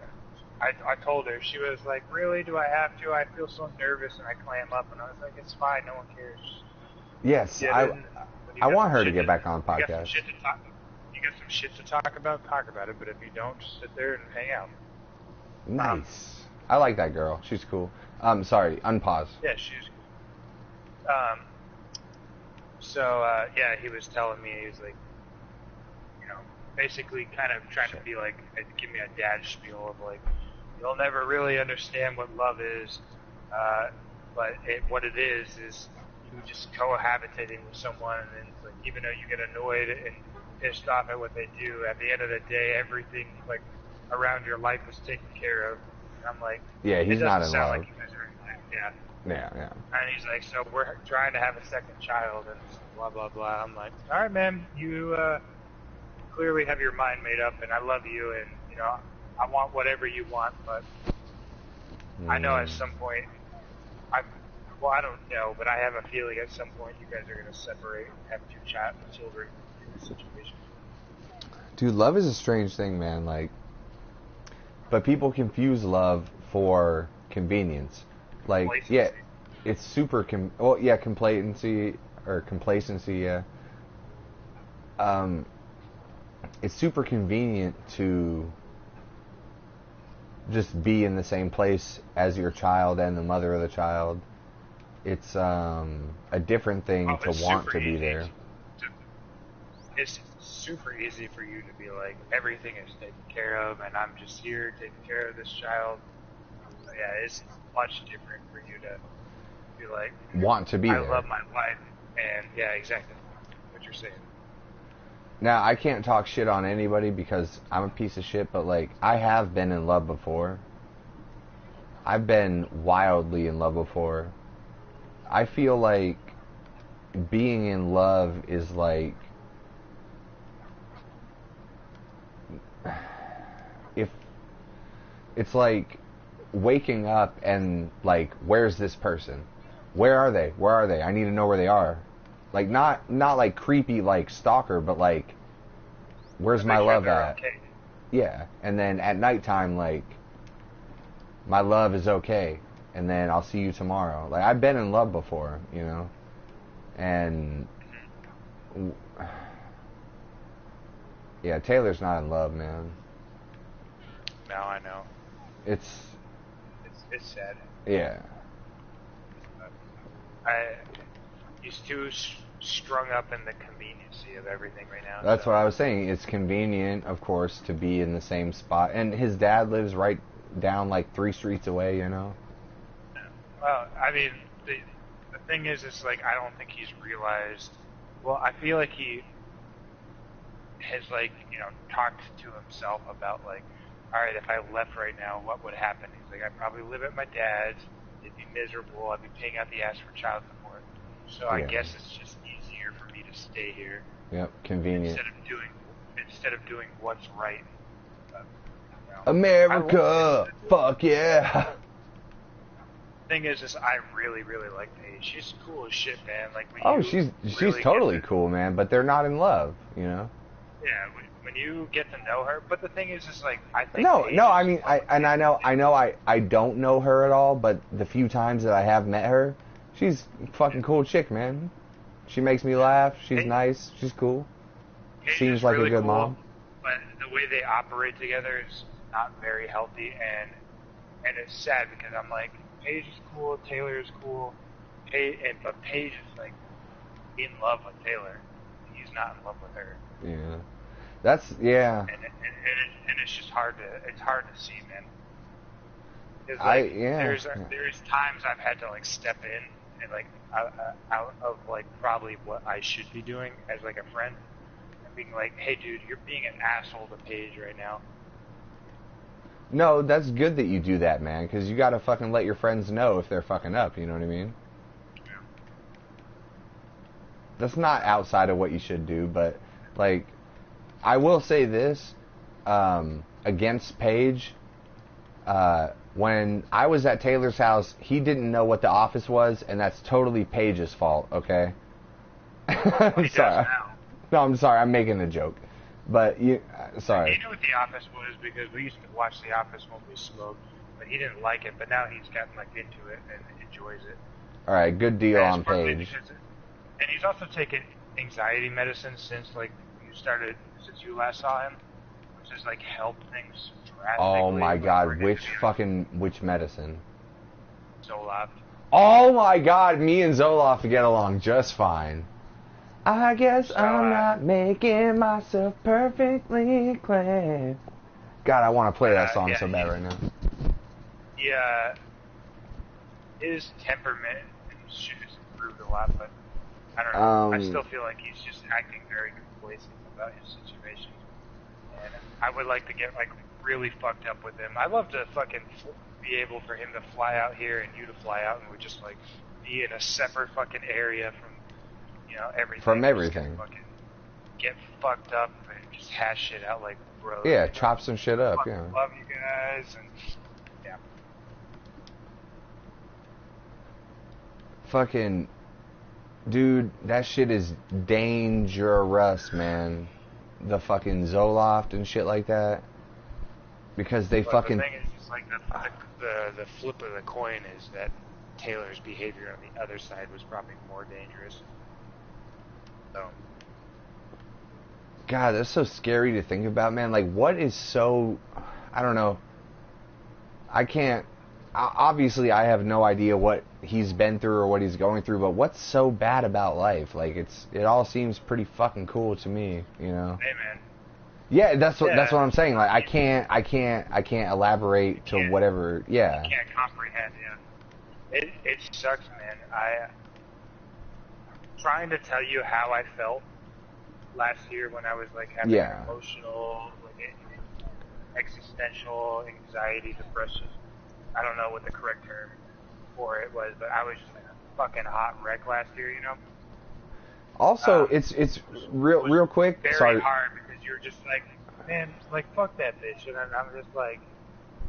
I told her. She was like, "Really? Do I have to? I feel so nervous," and I clam up, and I was like, "It's fine. No one cares. Yes, Get I in. When you I got want some her to shit get back on the you got some podcast. shit to talk. You got some shit to talk about. Talk about it. But if you don't, just sit there and hang out." Nice. I like that girl. She's cool. Sorry, unpause. Yeah, she's. Yeah, he was telling me, he was like, you know, basically kind of trying to be like, give me a dad spiel of like, you'll never really understand what love is, but what it is you just cohabitating with someone, and it's like, even though you get annoyed and pissed off at what they do, at the end of the day, everything like around your life is taken care of. And I'm like, Yeah, it he's doesn't not in sound love. like you guys are in that. Yeah. Yeah. And he's like, so we're trying to have a second child, and blah, blah, blah. I'm like, all right, man, you clearly have your mind made up, and I love you, and, you know, I want whatever you want, but I know at some point, I don't know, but I have a feeling at some point you guys are going to separate and have two children in this situation. Dude, love is a strange thing, man. Like, but people confuse love for convenience. Like, Complacency. yeah, it's super complacency. Yeah. It's super convenient to just be in the same place as your child and the mother of the child. It's a different thing to It's want super to be easy there. It's super easy for you to be like, everything is taken care of, and I'm just here taking care of this child. Yeah, it's much different for you to be like, Want to be I there. love my life, and yeah, exactly what you're saying. Now, I can't talk shit on anybody because I'm a piece of shit, but like, I have been in love before. I've been wildly in love before. I feel like being in love is like, if it's like waking up and like, where's this person? Where are they? Where are they? I need to know where they are. Like, not like creepy like stalker, but like, where's my love at? Okay. Yeah. And then at nighttime, like, my love is okay, and then I'll see you tomorrow. Like, I've been in love before, you know, and yeah, Taylor's not in love, man. No, I know. It's sad. yeah. He's too strung up in the conveniency of everything right now. That's what I was saying. It's convenient, of course, to be in the same spot, and his dad lives right down like 3 streets away, you know. Well, I mean, the thing is, it's like, I don't think he's realized. Well, I feel like he has, like, you know, talked to himself about, like, all right, if I left right now, what would happen? He's like, I'd probably live at my dad's. It'd be miserable. I'd be paying out the ass for child support. So I guess it's just easier for me to stay here. Yep, convenient. Instead of doing what's right. You know, America, fuck yeah. Thing is I really, really like Paige. She's cool as shit, man. Like, She's totally cool, man. But they're not in love, you know. Yeah, when you get to know her. But the thing is like, I think No. I mean, I don't know her at all. But the few times that I have met her, she's a fucking cool chick, man. She makes me laugh. She's nice. She's cool. Paige Seems like really a good cool, mom. But the way they operate together is not very healthy, and it's sad because I'm like, Paige is cool, Taylor is cool, but Paige is like in love with Taylor. He's not in love with her. Yeah, that's And it's just hard to see, man. Like, there's times I've had to like step in and like out of like probably what I should be doing as like a friend, and being like, hey dude, you're being an asshole to Paige right now. No, that's good that you do that, man, because you gotta fucking let your friends know if they're fucking up, you know what I mean? Yeah. That's not outside of what you should do, but, like, I will say this, against Paige, when I was at Taylor's house, he didn't know what the office was, and that's totally Paige's fault, okay? I'm sorry. No, I'm sorry, I'm making a joke. But, sorry. He knew what The Office was because we used to watch The Office when we smoked, but he didn't like it, but now he's gotten, like, into it and enjoys it. Alright, good deal on Paige. And he's also taken anxiety medicine since you last saw him, which has, like, helped things drastically. Oh my god, which medicine? Zoloft. Oh my god, me and Zoloft get along just fine. I guess I'm not making myself perfectly clear. God, I want to play that song so bad right now. Yeah, his temperament and shit has improved a lot, but I don't know. I still feel like he's just acting very complacent about his situation. And I would like to get, like, really fucked up with him. I'd love to fucking be able for him to fly out here and you to fly out and we just, like, be in a separate fucking area from, you know, everything. From everything. Get fucked up and just hash shit out like bros. Yeah, chop some shit up, yeah. Love you guys, and yeah. Fucking, dude, that shit is dangerous, man. The fucking Zoloft and shit like that. Because they fucking... The thing is, it's like the flip of the coin is that Taylor's behavior on the other side was probably more dangerous. So. God, that's so scary to think about, man. Like, what is so... I don't know. I can't... Obviously, I have no idea what he's been through or what he's going through, but what's so bad about life? Like, it all seems pretty fucking cool to me, you know? Hey, man. Yeah, that's what I'm saying. Like, I can't elaborate to whatever... Yeah. You can't comprehend, yeah. It sucks, man. I'm trying to tell you how I felt last year when I was, like, having emotional, like, existential anxiety, depression. I don't know what the correct term for it was, but I was just like a fucking hot wreck last year, you know? Also, it's real quick. Very hard because you're just like, man, like, fuck that bitch. And I'm just like,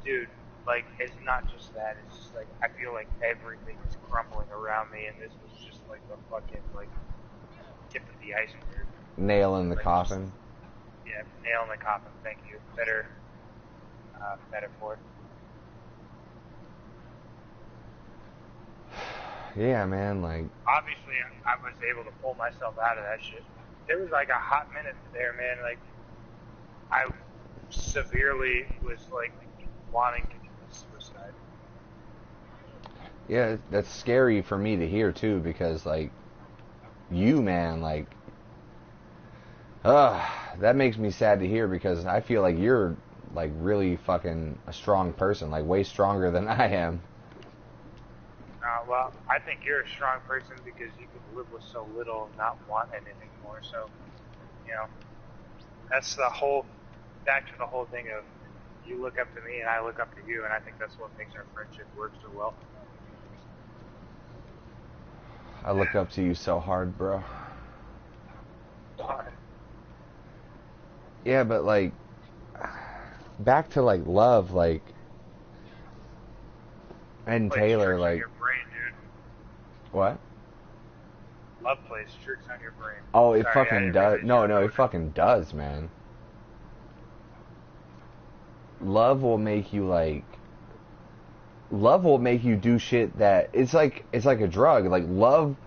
dude, like, it's not just that. It's just like, I feel like everything is crumbling around me, and this was just like the fucking, like, tip of the iceberg. Nail in the coffin. Yeah, nail in the coffin. Thank you. Better metaphor. Yeah, man, like... Obviously, I was able to pull myself out of that shit. There was, like, a hot minute there, man. Like, I severely was, like, wanting to commit suicide. Yeah, that's scary for me to hear, too, because, like, you, man, like... that makes me sad to hear because I feel like you're, like, really fucking a strong person, like, way stronger than I am. Well, I think you're a strong person because you can live with so little and not want anything more. So, you know, that's back to the whole thing of you look up to me and I look up to you, and I think that's what makes our friendship work so well. I look up to you so hard, bro. Yeah, but, like, back to, like, love, like, and Taylor, like... Your brain, dude. What? Love plays tricks on your brain. Oh, it fucking does. No, it fucking does, man. Love will make you, like... Love will make you do shit that... It's like a drug. Like, love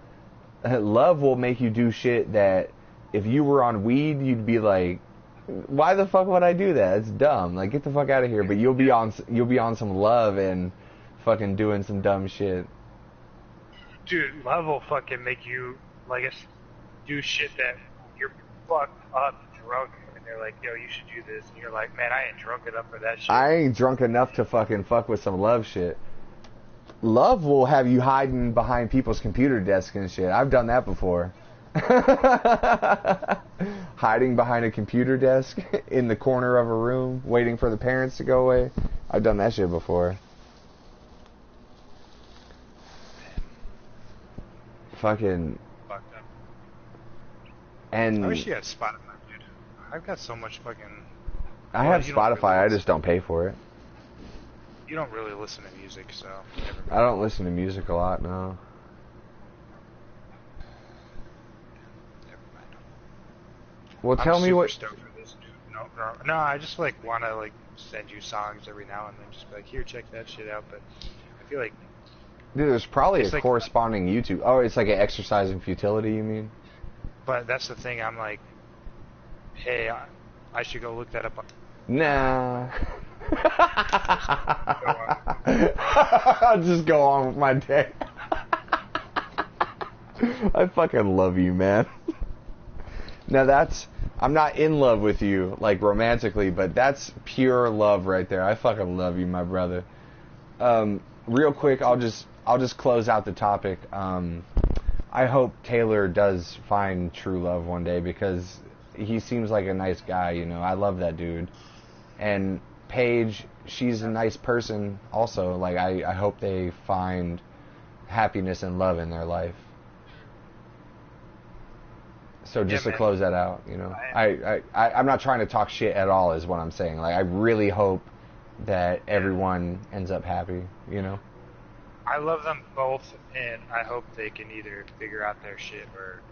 will make you do shit that if you were on weed, you'd be like, why the fuck would I do that? It's dumb. Like, get the fuck out of here. But you'll be on some love and fucking doing some dumb shit. Dude, love will fucking make you, like, do shit that you're fucked up drunk, and they're like, yo, you should do this, and you're like, man, I ain't drunk enough for that shit. I ain't drunk enough to fucking fuck with some love shit. Love will have you hiding behind people's computer desks and shit. I've done that before. Hiding behind a computer desk in the corner of a room, waiting for the parents to go away. I've done that shit before. Fucking. Fucked up. And I wish you had Spotify, dude. I've got so much fucking. I have Spotify, I just don't pay for it. You don't really listen to music, so. I don't listen to music a lot, no. Never mind. Well, tell me what. Stoked for this, dude. No, I just like want to like send you songs every now and then, just be like, here, check that shit out. But I feel like, Dude, there's probably a like, corresponding YouTube. Oh, it's like an exercise in futility, you mean? but that's the thing. I'm like, hey, I should go look that up. Nah. I'll just go on with my day. I fucking love you, man. Now I'm not in love with you, like romantically, but that's pure love right there. I fucking love you, my brother. Real quick, I'll just close out the topic. I hope Taylor does find true love one day because he seems like a nice guy, you know. I love that dude. And Paige, she's a nice person also. Like, I hope they find happiness and love in their life. So just to close that out, you know, I'm not trying to talk shit at all is what I'm saying. Like, I really hope that everyone ends up happy, you know. I love them both, and I hope they can either figure out their shit or,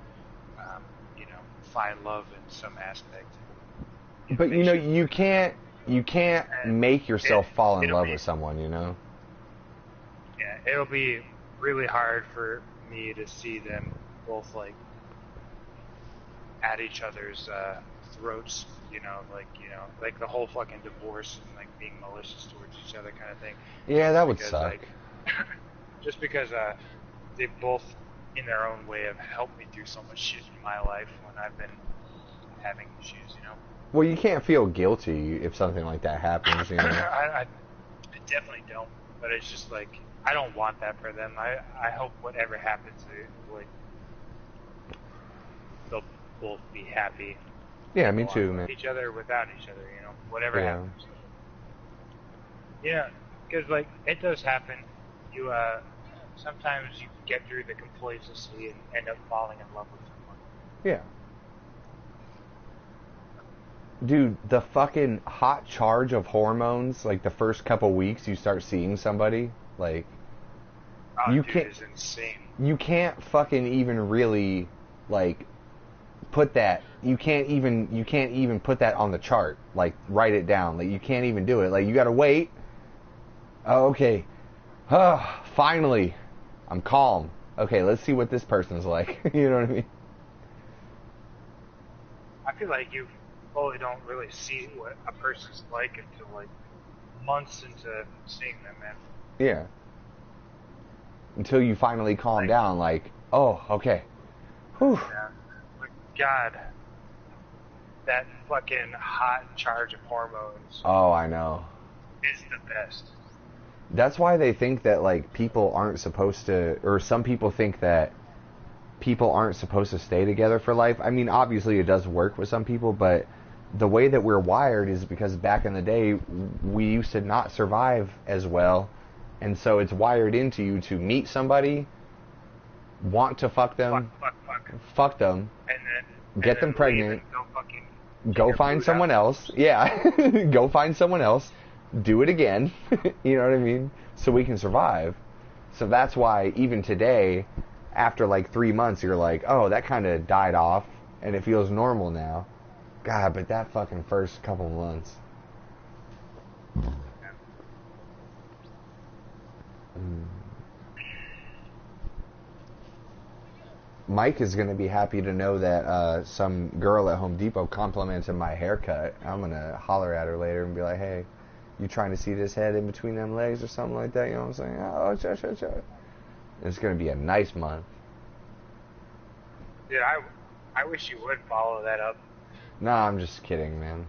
you know, find love in some aspect. But you know, you can't make yourself fall in love with someone, you know. Yeah, it'll be really hard for me to see them both like at each other's throats, you know, like the whole fucking divorce and like being malicious towards each other kind of thing. Yeah, that would suck. Like, just because they both, in their own way, have helped me through so much shit in my life when I've been having issues, you know. Well, you can't feel guilty if something like that happens, you know. I definitely don't, but it's just like I don't want that for them. I hope whatever happens, like they'll both be happy. Yeah, me too, man. With each other, without each other, you know, whatever happens. Yeah, because like it does happen. You sometimes you get through the complacency and end up falling in love with someone. Yeah. Dude, the fucking hot charge of hormones, like the first couple weeks you start seeing somebody, like it's insane. You can't fucking even really like put that. You can't even put that on the chart, like write it down. Like you can't even do it. Like you got to wait. Oh, okay. Finally, I'm calm. Okay, let's see what this person's like. You know what I mean? I feel like you fully don't really see what a person's like until like months into seeing them, man. Yeah. Until you finally calm down, like, oh, okay. Whew. Yeah. Like, God, that fucking hot charge of hormones. Oh, I know. Is the best. That's why they think that, like, people aren't supposed to, or some people think that people aren't supposed to stay together for life. I mean, obviously it does work with some people, but the way that we're wired is because back in the day, we used to not survive as well, and so it's wired into you to meet somebody, want to fuck them, fuck them, get them pregnant, go find someone else. Yeah, go find someone else. Do it again, you know what I mean? So we can survive. So that's why even today, after like 3 months, you're like, oh, that kind of died off, and it feels normal now. God, but that fucking first couple months. Mike is going to be happy to know that some girl at Home Depot complimented my haircut. I'm going to holler at her later and be like, hey, you trying to see this head in between them legs or something like that? You know what I'm saying? Oh, sure. It's going to be a nice month. Dude, I wish you would follow that up. No, I'm just kidding, man.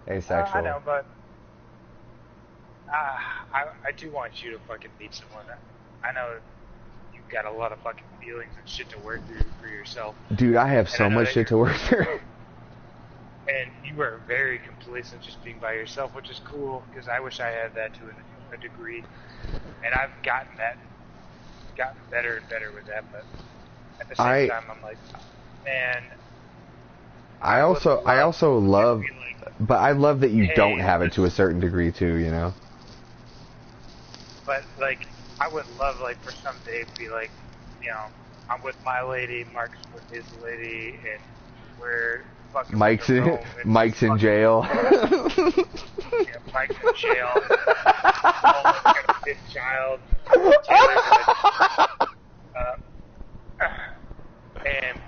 Asexual. I know, but I do want you to fucking meet someone. I know you got a lot of fucking feelings and shit to work through for yourself. Dude, I have so much shit to work through. And you are very complacent just being by yourself, which is cool, because I wish I had that to a degree. And I've gotten better and better with that, but at the same time, I'm like, man. I also love, but I love that you don't have it to a certain degree too, you know? But, like, I would love, like, for some day to be like, you know, I'm with my lady, Mark's with his lady, and we're fucking Mike's in jail. Yeah, Mike's in jail. Almost got a fifth child. And,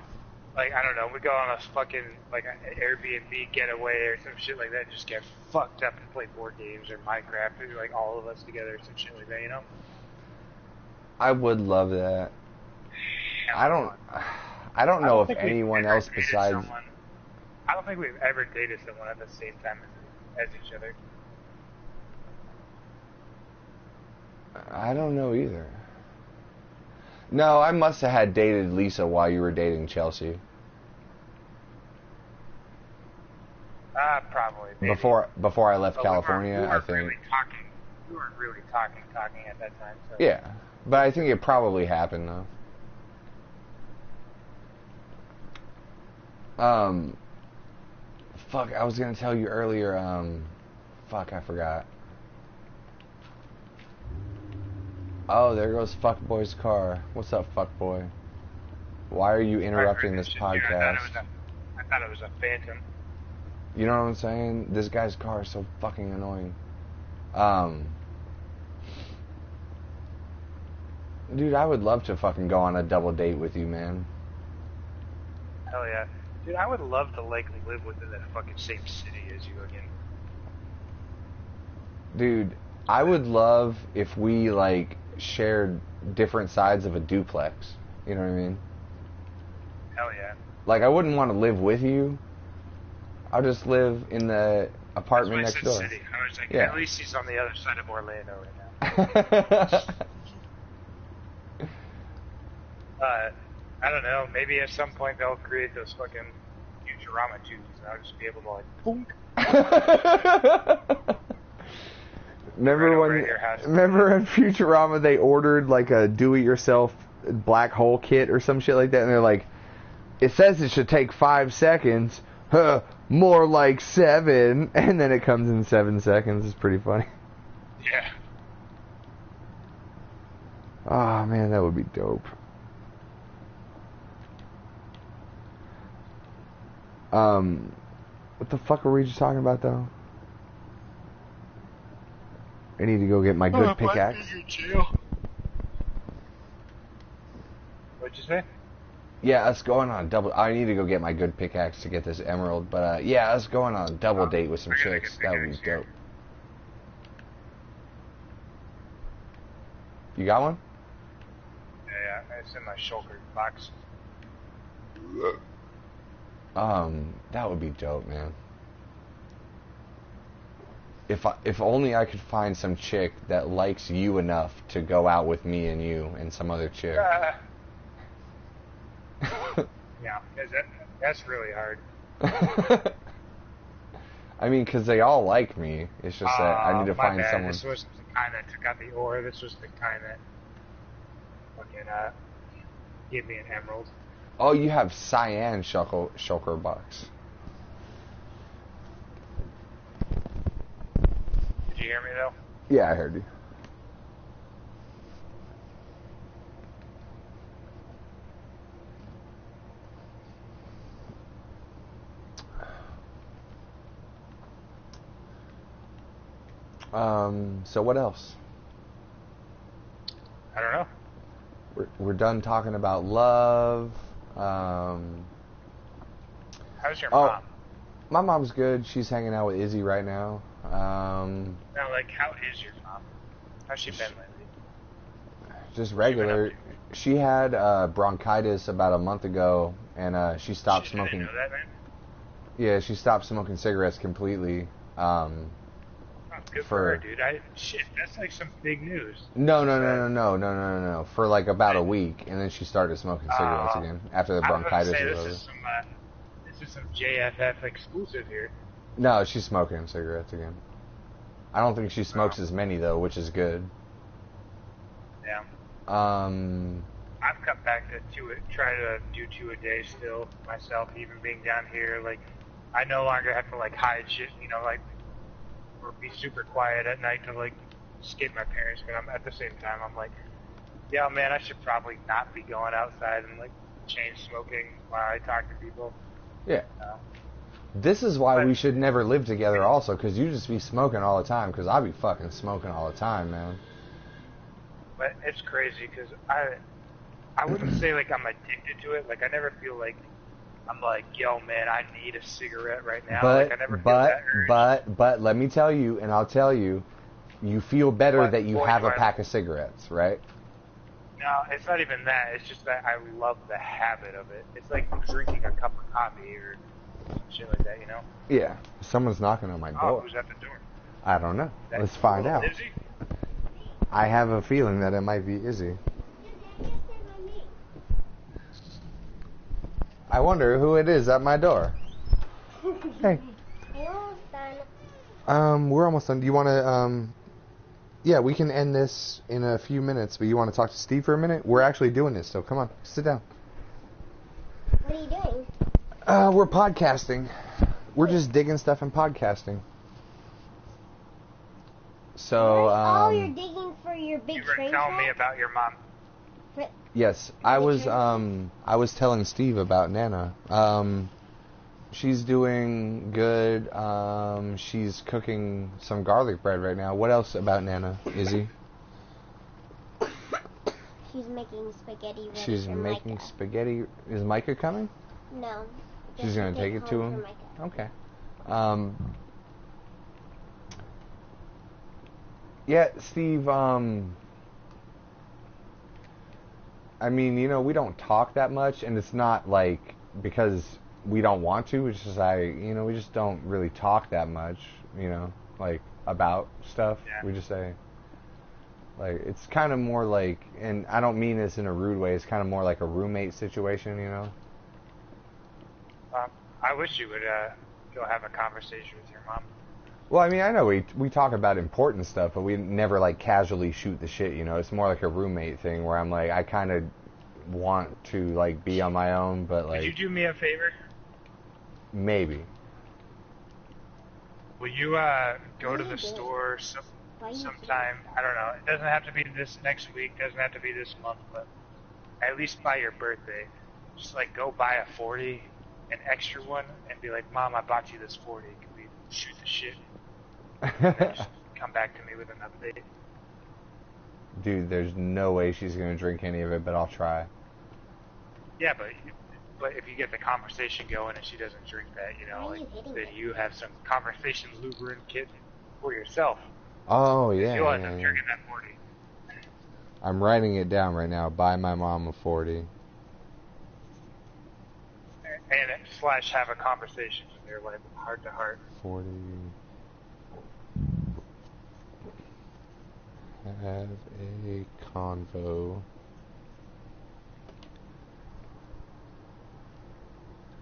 like, I don't know, we go on a fucking, like, an Airbnb getaway or some shit like that and just get fucked up and play board games or Minecraft, or, like, all of us together or some shit like that, you know? I would love that. I don't know if anyone else besides... I don't think we've ever dated someone at the same time as each other. I don't know either. No, I must have had dated Lisa while you were dating Chelsea. Probably. Maybe. Before I left California, I think. We weren't really talking at that time. So. Yeah, but I think it probably happened though. Fuck, I was gonna tell you earlier, fuck, I forgot. Oh, there goes Fuckboy's car. What's up, Fuckboy? Why are you interrupting this podcast? I thought it was a Phantom. You know what I'm saying? This guy's car is so fucking annoying. Dude, I would love to fucking go on a double date with you, man. Hell yeah. Dude, I would love to, like, live within that fucking same city as you again. Dude, I would love if we, like, shared different sides of a duplex. You know what I mean? Hell yeah. Like, I wouldn't want to live with you. I'll just live in the apartment next door. City. I was like, yeah. At least he's on the other side of Orlando right now. I don't know. Maybe at some point they'll create those fucking Futurama tubes, and I'll just be able to, like, boom. Remember when Futurama they ordered like a do-it-yourself black hole kit or some shit like that, and they're like, it says it should take 5 seconds. Huh, more like 7, and then it comes in 7 seconds. It's pretty funny. Yeah. Oh man, that would be dope. What the fuck were we just talking about though? I need to go get my good pickaxe. What'd you say? Yeah, us going on a double... I need to go get my good pickaxe to get this emerald, but yeah, us going on a double date with some chicks, that would be dope. You got one? Yeah, it's in my shoulder box. That would be dope, man. If only I could find some chick that likes you enough to go out with me and you and some other chick. Yeah, that's really hard. I mean, because they all like me. It's just that I need to find someone. This wasn't the kind that took out the ore. This was the kind that fucking gave me an emerald. Oh, you have cyan shulker box. Did you hear me though? Yeah, I heard you. So what else? I don't know. We're done talking about love. How's your mom? My mom's good. She's hanging out with Izzy right now. Now, like, how is your mom? How's she been lately? Just regular. She had bronchitis about a month ago, and she stopped smoking. Didn't know that, man? Yeah, she stopped smoking cigarettes completely. good for her, dude. Shit, that's like some big news. No. For like about a week, and then she started smoking cigarettes again after the bronchitis was over. This is some JFF exclusive here. No, she's smoking cigarettes again. I don't think she smokes as many though, which is good. Yeah. I've cut back to try to do 2 a day still myself, even being down here. Like, I no longer have to like hide shit, you know, like, or be super quiet at night to like escape my parents. But at the same time, I'm like, yeah, man, I should probably not be going outside and like chain smoking while I talk to people. Yeah. This is why we should never live together also, because you just be smoking all the time, because I be fucking smoking all the time, man. But it's crazy, because I wouldn't say like I'm addicted to it. Like, I never feel like I'm like, yo, man, I need a cigarette right now. But, like, I never feel that urge. But let me tell you, and I'll tell you, you feel better that you have a pack of cigarettes, right? No, it's not even that. It's just that I love the habit of it. It's like drinking a cup of coffee or shit like that, you know? Yeah. Someone's knocking on my door. Oh, who's at the door? I don't know. Let's find out. Izzy? I have a feeling that it might be Izzy. I wonder who it is at my door. Hey. We're almost done. We're almost done. Do you want to, yeah, we can end this in a few minutes, but you want to talk to Steve for a minute? We're actually doing this, so come on, sit down. What are you doing? We're podcasting. We're just digging stuff in podcasting. So, you're digging for your big train You were telling me track? about your mom. Yes, I was telling Steve about Nana. She's doing good. She's cooking some garlic bread right now. What else about Nana, Izzy? She's making spaghetti ready She's for making Micah. spaghetti. Is Micah coming? No. She's gonna take it to him? Okay. Yeah, Steve, I mean, you know, we don't talk that much, and it's not like because we don't want to, it's just we just don't really talk that much, you know, like about stuff. Yeah. We just say, like, it's kind of more like, and I don't mean this in a rude way, it's kind of more like a roommate situation, you know? I wish you would go have a conversation with your mom. Well, I mean, I know we talk about important stuff, but we never, like, casually shoot the shit, you know? It's more like a roommate thing where I'm like, I kind of want to, like, be on my own, but, like... Could you do me a favor? Maybe. Will you go to the store sometime? I don't know. It doesn't have to be this next week. Doesn't have to be this month, but at least by your birthday, just, like, go buy a 40, an extra one, and be like, Mom, I bought you this 40. Can we shoot the shit? Just come back to me with an update. Dude, there's no way she's gonna drink any of it, but I'll try. Yeah, but if you get the conversation going and she doesn't drink that, you know, like, then you have some conversation lubricant for yourself. Oh yeah. You'll end up drinking that 40. I'm writing it down right now. Buy my mom a 40. And / have a conversation with her, like, heart to heart. 40. Have a convo.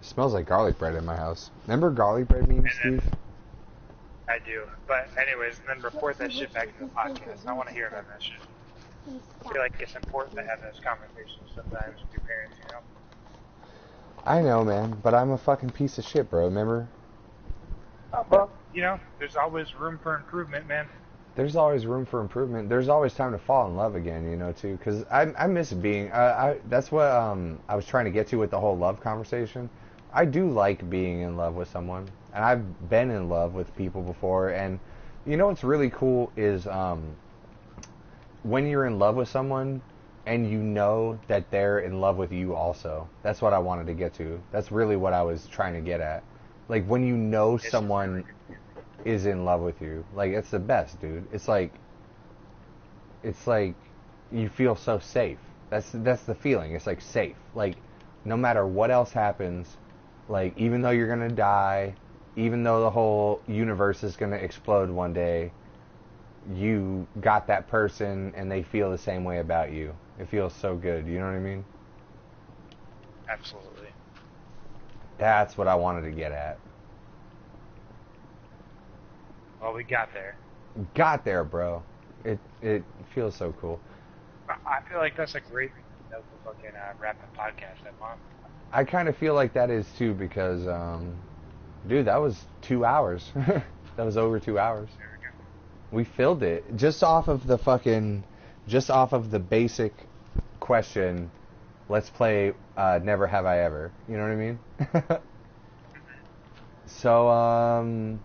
It smells like garlic bread in my house. Remember garlic bread memes, Steve? I do. But anyways, then report that shit back to the podcast. I want to hear about that shit. I feel like it's important to have those conversations sometimes with your parents, you know? I know, man, but I'm a fucking piece of shit, bro, remember? Oh, well, you know, there's always room for improvement, man. There's always room for improvement. There's always time to fall in love again, you know, too. Because I miss being... that's what I was trying to get to with the whole love conversation. I do like being in love with someone. And I've been in love with people before. And you know what's really cool is when you're in love with someone and you know that they're in love with you also. That's what I wanted to get to. That's really what I was trying to get at. Like, when you know someone is in love with you, like, it's the best, dude. It's like you feel so safe. That's the feeling. It's like safe. Like, no matter what else happens, like, even though you're gonna die, even though the whole universe is gonna explode one day, you got that person and they feel the same way about you. It feels so good. You know what I mean? Absolutely. That's what I wanted to get at. Well, we got there. Got there, bro. It feels so cool. I feel like that's a great note to fucking wrap the podcast up on. I kind of feel like that is too because, dude, that was 2 hours. That was over 2 hours. There we go. We filled it just off of the basic question. Let's play Never Have I Ever. You know what I mean? So,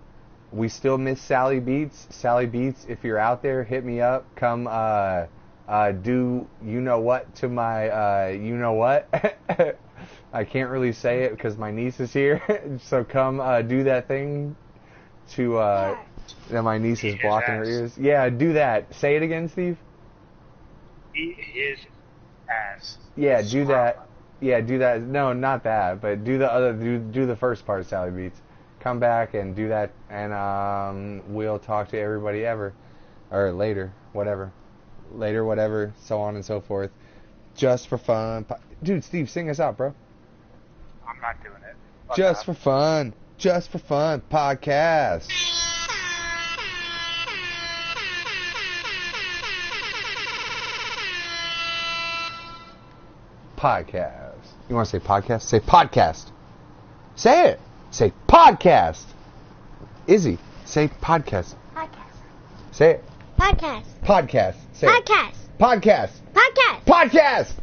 we still miss Sallybeatz. Sallybeatz, if you're out there, hit me up. Come do you know what to my you know what. I can't really say it because my niece is here. So come do that thing to that my niece is blocking her ears. Yeah, do that. Say it again, Steve. Eat his ass. Yeah, do that. Yeah, do that. No, not that. But do the other. Do the first part, Sallybeatz. Come back and do that, and we'll talk to everybody ever, or later, whatever, so on and so forth, just for fun. Dude, Steve, sing us out, bro. I'm not doing it. Fuck Just off. for fun, podcast. Podcast. You want to say podcast? Say podcast. Say it. Say podcast. Izzy, say podcast. Podcast. Say it. Podcast. Podcast. Say it. Podcast. Podcast. Podcast. Podcast.